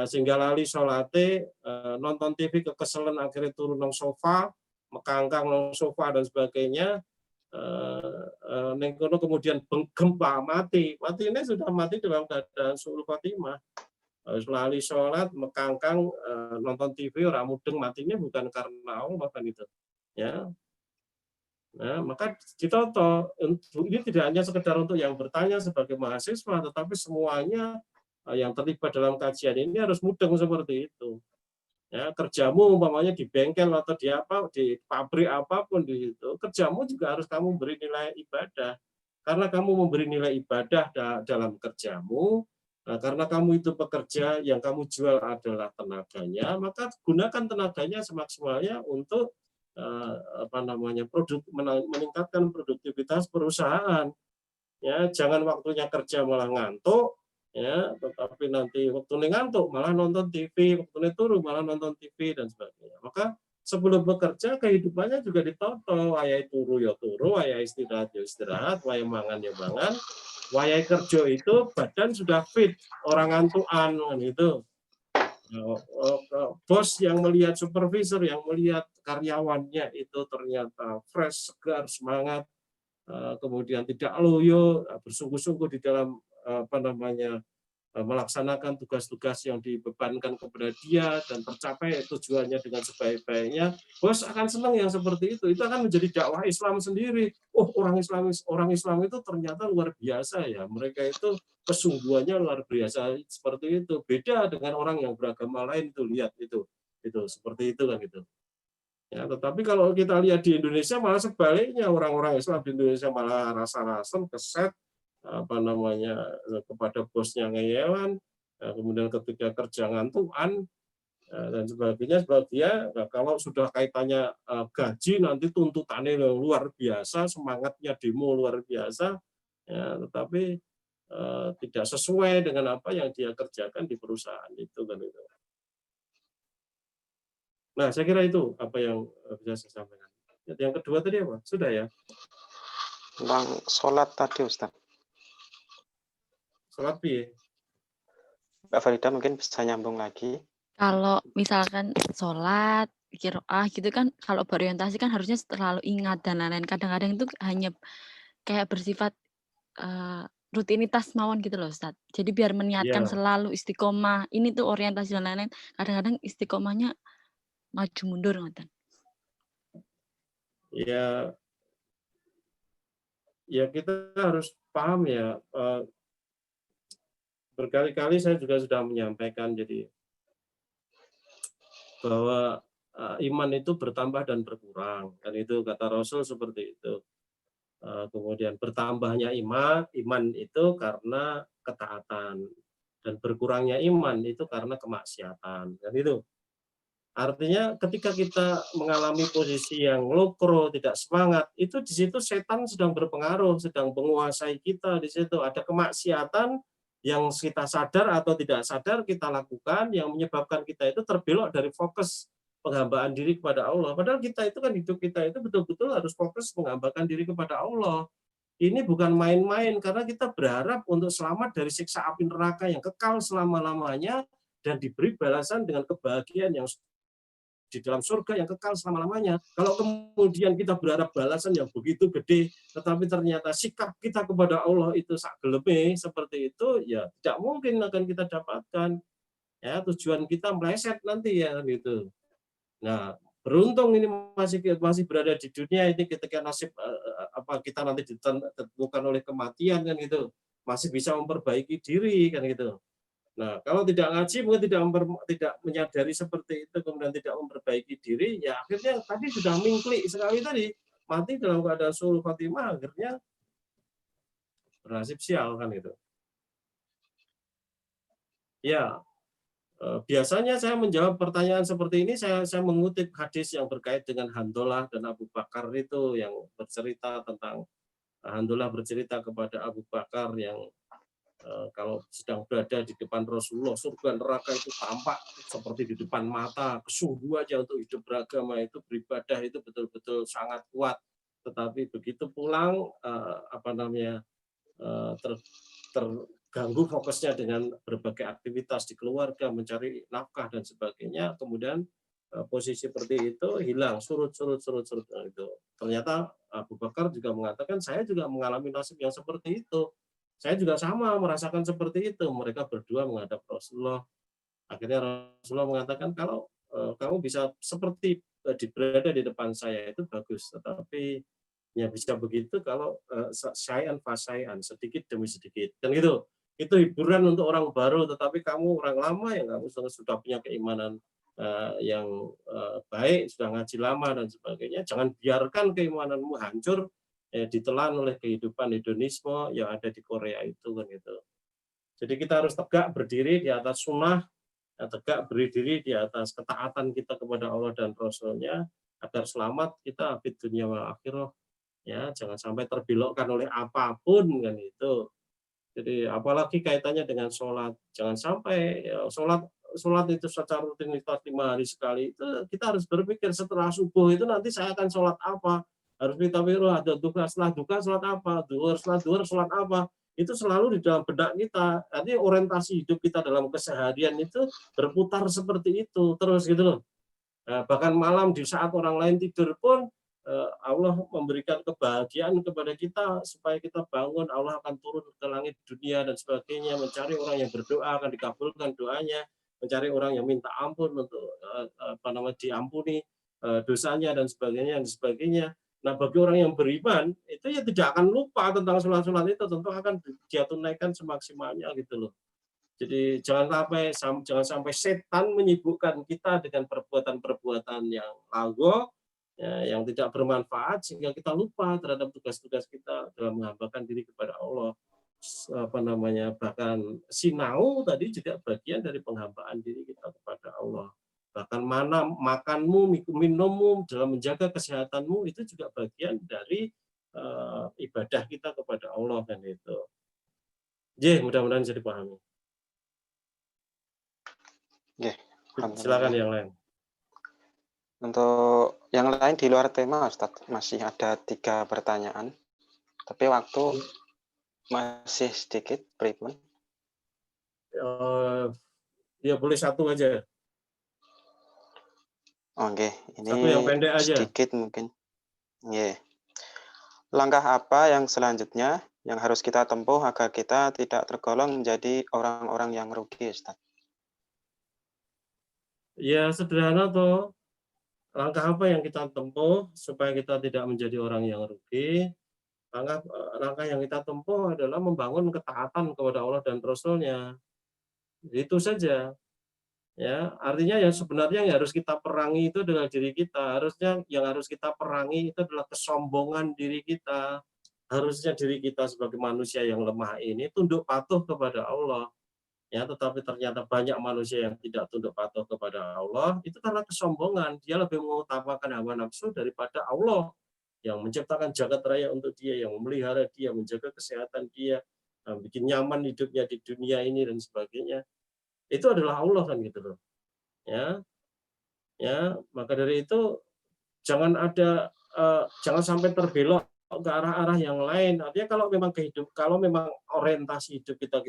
sehingga lali sholate, nonton TV kekeselan akhirnya turun nang sofa, mekangkang nang sofa dan sebagainya. Kemudian gempa mati ini sudah mati dalam keadaan su'ul khatimah. harus lali sholat, mekangkang, nonton TV, ora mudeng matinya bukan karena Allah kan itu. Ya. Nah, maka ditoto. Ini tidak hanya sekedar untuk yang bertanya sebagai mahasiswa, tetapi semuanya yang terlibat dalam kajian ini harus mudeng seperti itu. Ya, kerjamu umpamanya di bengkel atau di pabrik apapun di situ, kerjamu juga harus kamu beri nilai ibadah. Karena kamu memberi nilai ibadah dalam kerjamu, nah, karena kamu itu pekerja yang kamu jual adalah tenaganya, maka gunakan tenaganya semaksimalnya untuk meningkatkan produktivitas perusahaan. Ya, jangan waktunya kerja malah ngantuk, ya, tetapi nanti waktu ngantuk malah nonton TV, waktu turu malah nonton TV dan sebagainya. Maka sebelum bekerja kehidupannya juga ditoto, wayai turu ya turu, wayai istirahat ya istirahat, wayai mangan ya mangan, wayai kerja itu badan sudah fit, orang ngantukan kan itu. Bos yang melihat supervisor, yang melihat karyawannya itu ternyata fresh, segar, semangat, kemudian tidak loyo, bersungguh-sungguh di dalam melaksanakan tugas-tugas yang dibebankan kepada dia dan tercapai tujuannya dengan sebaik-baiknya, bos akan senang yang seperti itu. Itu akan menjadi dakwah Islam sendiri. Oh, orang Islam itu ternyata luar biasa ya. Mereka itu kesungguhannya luar biasa seperti itu. Beda dengan orang yang beragama lain itu, lihat itu seperti itu kan gitu. Ya, tetapi kalau kita lihat di Indonesia malah sebaliknya, orang-orang Islam di Indonesia malah rasa-rasan, keset, kepada bosnya ngeyelan, kemudian ketika kerja ngantukan dan sebagainya. Sebab dia kalau sudah kaitannya gaji nanti tuntutannya luar biasa, semangatnya demo luar biasa, ya, tetapi tidak sesuai dengan apa yang dia kerjakan di perusahaan itu kan itu. Nah, saya kira itu apa yang bisa saya sampaikan. Yang kedua tadi apa? Sudah ya? Tentang sholat tadi, Ustaz. Sholat piye? Mbak Farida mungkin bisa nyambung lagi. Kalau misalkan sholat, qiraah gitu kan, kalau berorientasi kan harusnya terlalu ingat dan lain-lain. Kadang-kadang itu hanya kayak bersifat rutinitas mawon gitu loh, Ustaz. Jadi biar meniatkan Ya, selalu istiqomah. Ini tuh orientasi dan lain-lain. Kadang-kadang istiqomahnya maju mundur ngoten. ya, ya kita harus paham ya. Berkali-kali saya juga sudah menyampaikan jadi bahwa iman itu bertambah dan berkurang. Dan itu kata Rasul seperti itu. Kemudian bertambahnya iman itu karena ketaatan, dan berkurangnya iman itu karena kemaksiatan. Dan itu artinya ketika kita mengalami posisi yang lokro, tidak semangat, itu di situ setan sedang berpengaruh, sedang menguasai kita di situ. Ada kemaksiatan yang kita sadar atau tidak sadar kita lakukan yang menyebabkan kita itu terbelok dari fokus penghambaan diri kepada Allah. Padahal kita itu kan hidup kita itu betul-betul harus fokus menghambakan diri kepada Allah. Ini bukan main-main karena kita berharap untuk selamat dari siksa api neraka yang kekal selama-lamanya dan diberi balasan dengan kebahagiaan yang di dalam surga yang kekal selama-lamanya. Kalau kemudian kita berharap balasan yang begitu gede, tetapi ternyata sikap kita kepada Allah itu sak geleme seperti itu, ya tidak mungkin akan kita dapatkan. Ya, tujuan kita meleset nanti ya gitu. Nah, beruntung ini masih berada di dunia ini ketika nasib kita nanti ditentukan oleh kematian kan gitu. Masih bisa memperbaiki diri kan gitu. Nah, kalau tidak ngaji mungkin tidak menyadari seperti itu, kemudian tidak memperbaiki diri, ya akhirnya tadi sudah mingklik sekali tadi, mati dalam keadaan suul khotimah, akhirnya bernasib sial kan itu. Ya, biasanya saya menjawab pertanyaan seperti ini, saya mengutip hadis yang berkait dengan Handolah dan Abu Bakar itu, yang bercerita tentang Handolah bercerita kepada Abu Bakar yang kalau sedang berada di depan Rasulullah, surga neraka itu tampak seperti di depan mata. Kesungguhannya untuk hidup beragama itu, beribadah itu betul-betul sangat kuat. Tetapi begitu pulang terganggu fokusnya dengan berbagai aktivitas di keluarga, mencari nafkah dan sebagainya, kemudian posisi seperti itu hilang, surut itu. Ternyata Abu Bakar juga mengatakan, saya juga mengalami nasib yang seperti itu. Saya juga sama merasakan seperti itu. Mereka berdua menghadap Rasulullah. Akhirnya Rasulullah mengatakan, kalau kamu bisa seperti berada di depan saya itu bagus, tetapi ya bisa begitu kalau syai'an fasai'an, sedikit demi sedikit. Dan gitu. Itu hiburan untuk orang baru, tetapi kamu orang lama yang kamu sudah punya keimanan yang baik, sudah ngaji lama dan sebagainya. Jangan biarkan keimananmu hancur ditelan oleh kehidupan hedonisme yang ada di Korea itu kan gitu. Jadi kita harus tegak berdiri di atas sunnah, tegak berdiri di atas ketaatan kita kepada Allah dan Rasul-Nya agar selamat kita di dunia wal akhirah. Ya, jangan sampai terbelokkan oleh apapun kan itu. Jadi apalagi kaitannya dengan sholat, jangan sampai ya, sholat itu secara rutinitas 5 hari sekali itu kita harus berpikir setelah subuh itu nanti saya akan sholat apa, harus kita pikir ada duka, setelah duka sholat apa, duhur, setelah duhur sholat apa, itu selalu di dalam benak kita. Nanti orientasi hidup kita dalam keseharian itu berputar seperti itu terus gitu loh. Nah, bahkan malam di saat orang lain tidur pun Allah memberikan kebahagiaan kepada kita supaya kita bangun, Allah akan turun ke langit dunia dan sebagainya, mencari orang yang berdoa akan dikabulkan doanya, mencari orang yang minta ampun untuk diampuni dosanya dan sebagainya. Nah, bagi orang yang beriman itu ya tidak akan lupa tentang sholat-sholat itu, tentu akan dia tunaikan semaksimalnya gitu loh. Jadi jangan sampai setan menyibukkan kita dengan perbuatan-perbuatan yang lago, ya, yang tidak bermanfaat sehingga kita lupa terhadap tugas-tugas kita dalam menghambakan diri kepada Allah. Bahkan sinau tadi juga bagian dari penghambaan diri kita kepada Allah. Bahkan mana makanmu, minummu, dalam menjaga kesehatanmu itu juga bagian dari ibadah kita kepada Allah kan itu. Mudah-mudahan bisa dipahami. Silakan yang lain. Untuk yang lain di luar tema, Ustadz, masih ada 3 pertanyaan. Tapi waktu masih sedikit, pripun? Ya boleh satu aja. Oke, ini satu yang pendek aja. Sedikit mungkin. Langkah apa yang selanjutnya yang harus kita tempuh agar kita tidak tergolong menjadi orang-orang yang rugi, Ustadz? Ya sederhana toh. Langkah apa yang kita tempuh supaya kita tidak menjadi orang yang rugi? Langkah yang kita tempuh adalah membangun ketaatan kepada Allah dan Rasul-Nya. Itu saja. Ya, artinya yang sebenarnya yang harus kita perangi itu adalah diri kita. Harusnya yang harus kita perangi itu adalah kesombongan diri kita. Harusnya diri kita sebagai manusia yang lemah ini tunduk patuh kepada Allah. Ya, tetapi ternyata banyak manusia yang tidak tunduk patuh kepada Allah itu karena kesombongan. Dia lebih mengutamakan hawa nafsu daripada Allah yang menciptakan jagat raya untuk dia, yang memelihara dia, menjaga kesehatan dia, bikin nyaman hidupnya di dunia ini dan sebagainya. Itu adalah Allah kan gitu loh. Ya, maka dari itu jangan sampai terbelok ke arah-arah yang lain. Artinya kalau memang orientasi hidup kita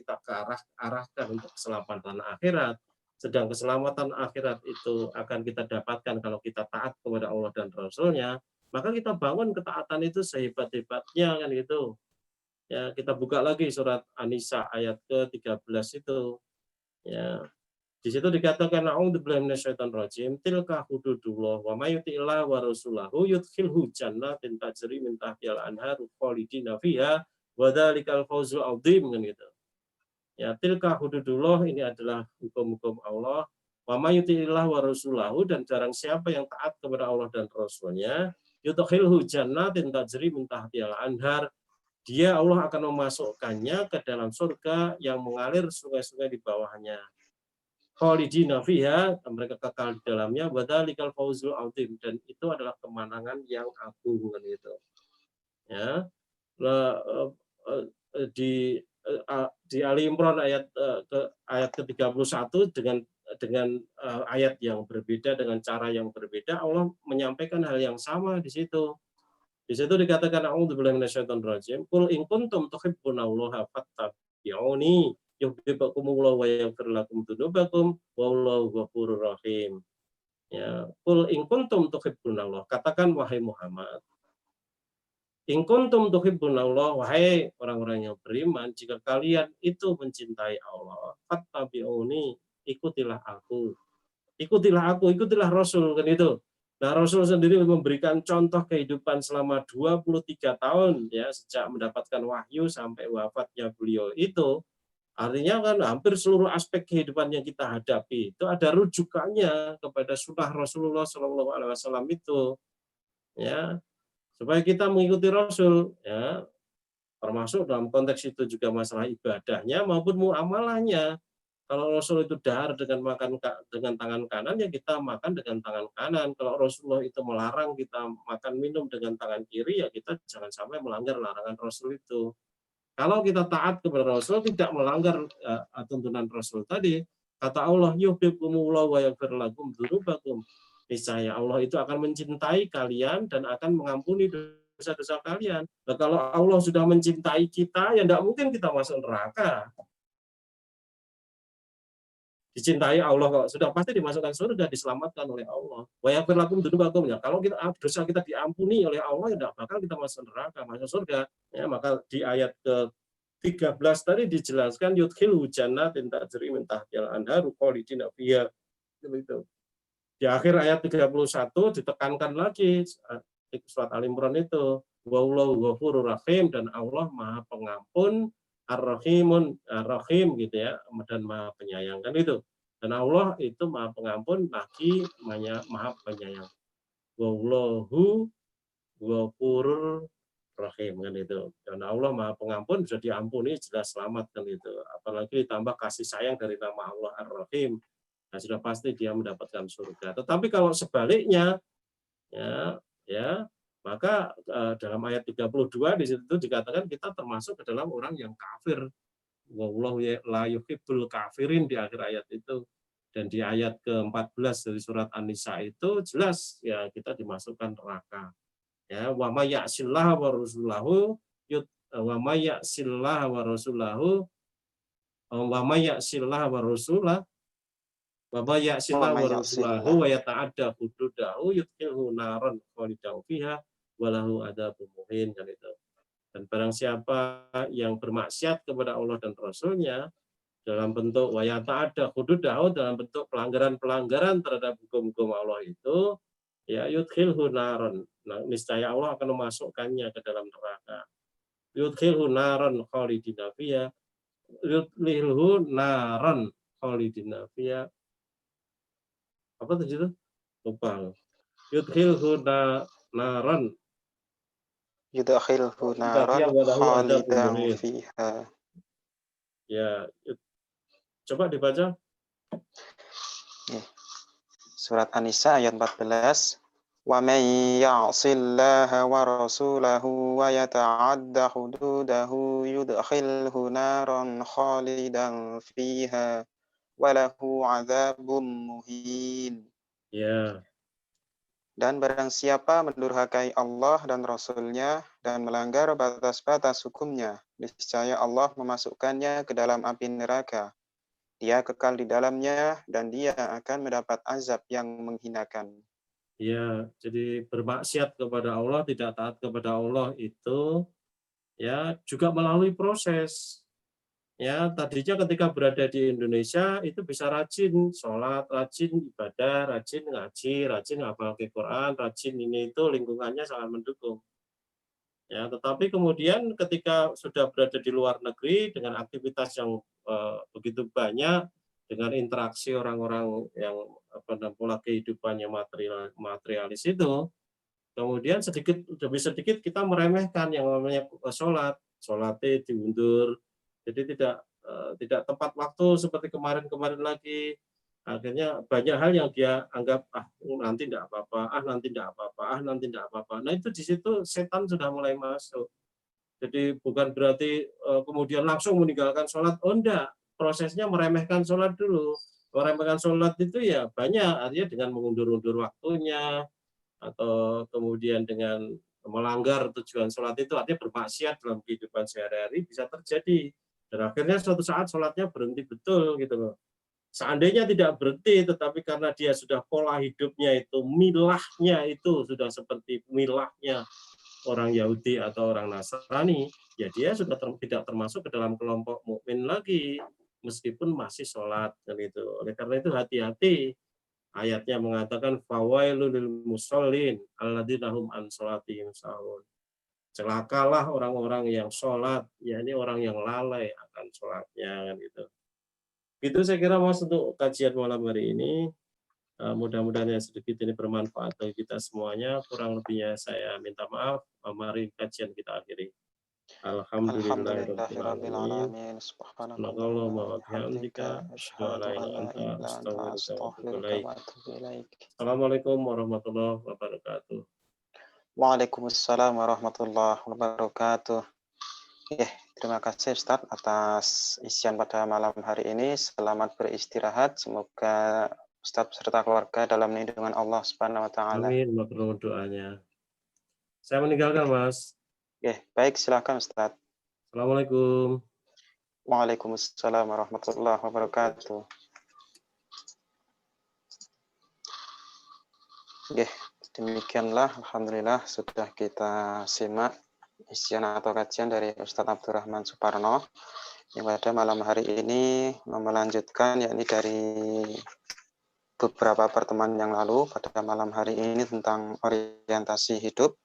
arahkan untuk keselamatan akhirat, sedang keselamatan akhirat itu akan kita dapatkan kalau kita taat kepada Allah dan Rasul-Nya, maka kita bangun ketaatan itu sehebat-hebatnya kan gitu. Ya, kita buka lagi surat An-Nisa ayat ke-13 itu. Ya. Di situ dikatakan a'udzubillahi minasyaitonir rajim tilka hududullah wa may yuti'illah wa rasulahu yudkhilhu jannatin tajri min tahtihal anharu khalidina fiha wa dzalikal fawzul 'adzim kan gitu. Ya, tilka hududullah ini adalah hukum-hukum Allah wa may yuti'illah wa rasulahu, dan jarang siapa yang taat kepada Allah dan Rasul-Nya yudkhilhu jannatin tajri min tahtihal anhar, dia Allah akan memasukkannya ke dalam surga yang mengalir sungai-sungai di bawahnya. Khalidina fiha, mereka kekal di dalamnya, wa dzalikal fawzul 'adzim, dan itu adalah kemenangan yang agung kan itu. Ya. Di Ali Imran ayat ke-31 dengan ayat yang berbeda, dengan cara yang berbeda, Allah menyampaikan hal yang sama di situ. Di situ dikatakan a'udzubillahi minasyaitonir rajim, qul in kuntum tuhibbunallaha fattabi'uni yuhibbukumullahu wa yaghfir lakum dzunubakum wallahu ghafurur rahim. Ya, qul in kuntum tuhibbunallah, katakan wahai Muhammad, In kuntum tuhibbunallah, wahai orang-orang yang beriman, jika kalian itu mencintai Allah, fattabi'uni, ikutilah aku. Ikutilah aku, ikutilah Rasul, kan itu. Nah, Rasul sendiri memberikan contoh kehidupan selama 23 tahun ya, sejak mendapatkan wahyu sampai wafatnya beliau itu. Artinya kan hampir seluruh aspek kehidupan yang kita hadapi itu ada rujukannya kepada sunnah Rasulullah SAW itu, ya, supaya kita mengikuti Rasul, ya, termasuk dalam konteks itu juga masalah ibadahnya maupun muamalahnya. Kalau Rasul itu dahar dengan makan dengan tangan kanan, ya kita makan dengan tangan kanan. Kalau Rasulullah itu melarang kita makan minum dengan tangan kiri, ya kita jangan sampai melanggar larangan Rasul itu. Kalau kita taat kepada Rasul, tidak melanggar tuntunan Rasul tadi, kata Allah, yuhibbukumullah wa yaghfir lakum dzunubakum. Niscaya Allah itu akan mencintai kalian dan akan mengampuni dosa-dosa kalian. Nah, kalau Allah sudah mencintai kita, ya tidak mungkin kita masuk neraka. Dicintai Allah kok, sudah pasti dimasukkan surga, diselamatkan oleh Allah. Wa yaghfir lakum dzunubakum, ya kalau kita dosa kita diampuni oleh Allah, ya tidak bakal kita masuk neraka, masuk surga. Ya, maka di ayat ke-13 tadi dijelaskan yudkhilhu jannatin tajri min tahtihal anharu khalidina fiha. Itu. Di akhir ayat 31 ditekankan lagi surat Al-Imran itu, wallahu ghafurur rahim, dan Allah Maha Pengampun, Ar-Rahimun, Ar-Rahim gitu ya, dan Maha Penyayang, kan itu. Dan Allah itu Maha Pengampun lagi Maha Penyayang. Wallahu ghafurur rahim, kan itu. Dan Allah Maha Pengampun, sudah diampuni jelas selamat, kan itu. Apalagi ditambah kasih sayang dari nama Allah Ar-Rahim, nah, sudah pasti dia mendapatkan surga. Tetapi kalau sebaliknya, ya, maka dalam ayat 32 di situ dikatakan kita termasuk ke dalam orang yang kafir. Wallahu la yuhibbul kafirin di akhir ayat itu. Dan di ayat ke-14 dari surat An-Nisa itu jelas ya kita dimasukkan neraka. Ya, wa may ya'sillah wa rasulahu wa may ya'sillah wa rasulahu wa may ya'sillah wa rasulahu wa may ya'sillah wa rasulahu wa yata'adda hududahu yudkhilhu naran khalidan fiha walahu adzabun muhin, kan itu. Dan barang siapa yang bermaksiat kepada Allah dan Rasulnya dalam bentuk wa yata'adda hududahu, dalam bentuk pelanggaran-pelanggaran terhadap hukum-hukum Allah itu, ya yudkhilhu naran, nah, niscaya Allah akan memasukkannya ke dalam neraka. Yudkhilhu naran khalidina fiha, yudkhilhu naran khalidina fiha. Apa tadi itu? Lupa. Yudkhilhu naran. Yudkhilhu naran khalidan fiha. Ya, coba dibaca. Surat An-Nisa ayat 14. Wa may ya'sillaha wa rasulahu wa yata'adda hududahu yudkhilhu naran khalidan fiha walahu adzabun muhin. Ya. Dan barang siapa mendurhakai Allah dan Rasul-Nya dan melanggar batas-batas hukumnya, niscaya Allah memasukkannya ke dalam api neraka. Dia kekal di dalamnya dan dia akan mendapat azab yang menghinakan. Ya, jadi bermaksiat kepada Allah, tidak taat kepada Allah itu ya juga melalui proses. Ya, tadinya ketika berada di Indonesia itu bisa rajin sholat, rajin ibadah, rajin ngaji, rajin hafal Quran, rajin ini itu, lingkungannya sangat mendukung. Ya, tetapi kemudian ketika sudah berada di luar negeri dengan aktivitas yang begitu banyak, dengan interaksi orang-orang yang pola kehidupannya materialis itu, kemudian sedikit demi sedikit kita meremehkan yang namanya sholatnya diundur. Jadi tidak tepat waktu seperti kemarin-kemarin lagi. Akhirnya banyak hal yang dia anggap nanti tidak apa-apa, nanti tidak apa-apa, nanti tidak apa-apa. Nah itu di situ setan sudah mulai masuk. Jadi bukan berarti kemudian langsung meninggalkan sholat. Oh enggak, prosesnya meremehkan sholat dulu. Meremehkan sholat itu ya banyak, artinya dengan mengundur-undur waktunya, atau kemudian dengan melanggar tujuan sholat itu, artinya bermaksiat dalam kehidupan sehari-hari bisa terjadi. Dan akhirnya suatu saat sholatnya berhenti betul gitu loh. Seandainya tidak berhenti, tetapi karena dia sudah pola hidupnya itu, milahnya itu sudah seperti milahnya orang Yahudi atau orang Nasrani, ya dia sudah tidak termasuk ke dalam kelompok mukmin lagi, meskipun masih sholat dan itu. Oleh karena itu hati-hati. Ayatnya mengatakan fawailul lil musallin alladzina hum an sholatihim sahun. Celakalah orang-orang yang sholat, ya ini orang yang lalai akan sholatnya kan gitu. Itu saya kira Mas untuk kajian malam hari ini. Mudah-mudahan yang sedikit ini bermanfaat bagi kita semuanya. Kurang lebihnya saya minta maaf. Mari kajian kita akhiri. Alhamdulillahirabbil Alhamdulillahirabbil alamin. alamin. Subhanakallahumma Subhanakallahumma wa wa bihamdika bihamdika asyhadu an asyhadu la an ilaha la anta ilaha illa anta astaghfiruka wa atubu astaghfiruka ilaik. wa atubu ilaik. Assalamualaikum warahmatullahi wabarakatuh. Waalaikumsalam warahmatullahi wabarakatuh. Terima kasih Ustadz atas isian pada malam hari ini. Selamat beristirahat. Semoga Ustadz serta keluarga dalam lindungan Allah Subhanahu wa taala. Amin, mabrur doanya. Saya meninggalkan, Mas. Baik, silakan Ustadz. Assalamualaikum. Waalaikumsalam warahmatullahi wabarakatuh. Demikianlah alhamdulillah sudah kita simak isian atau kajian dari Ustadz Abdurrahman Suparno yang pada malam hari ini melanjutkan yakni dari beberapa pertemuan yang lalu pada malam hari ini tentang orientasi hidup.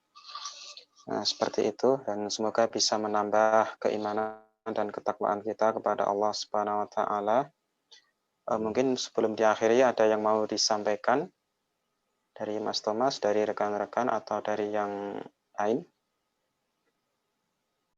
Nah, seperti itu dan semoga bisa menambah keimanan dan ketakwaan kita kepada Allah Subhanahu wa taala. Mungkin sebelum diakhiri ada yang mau disampaikan dari Mas Thomas, dari rekan-rekan atau dari yang lain?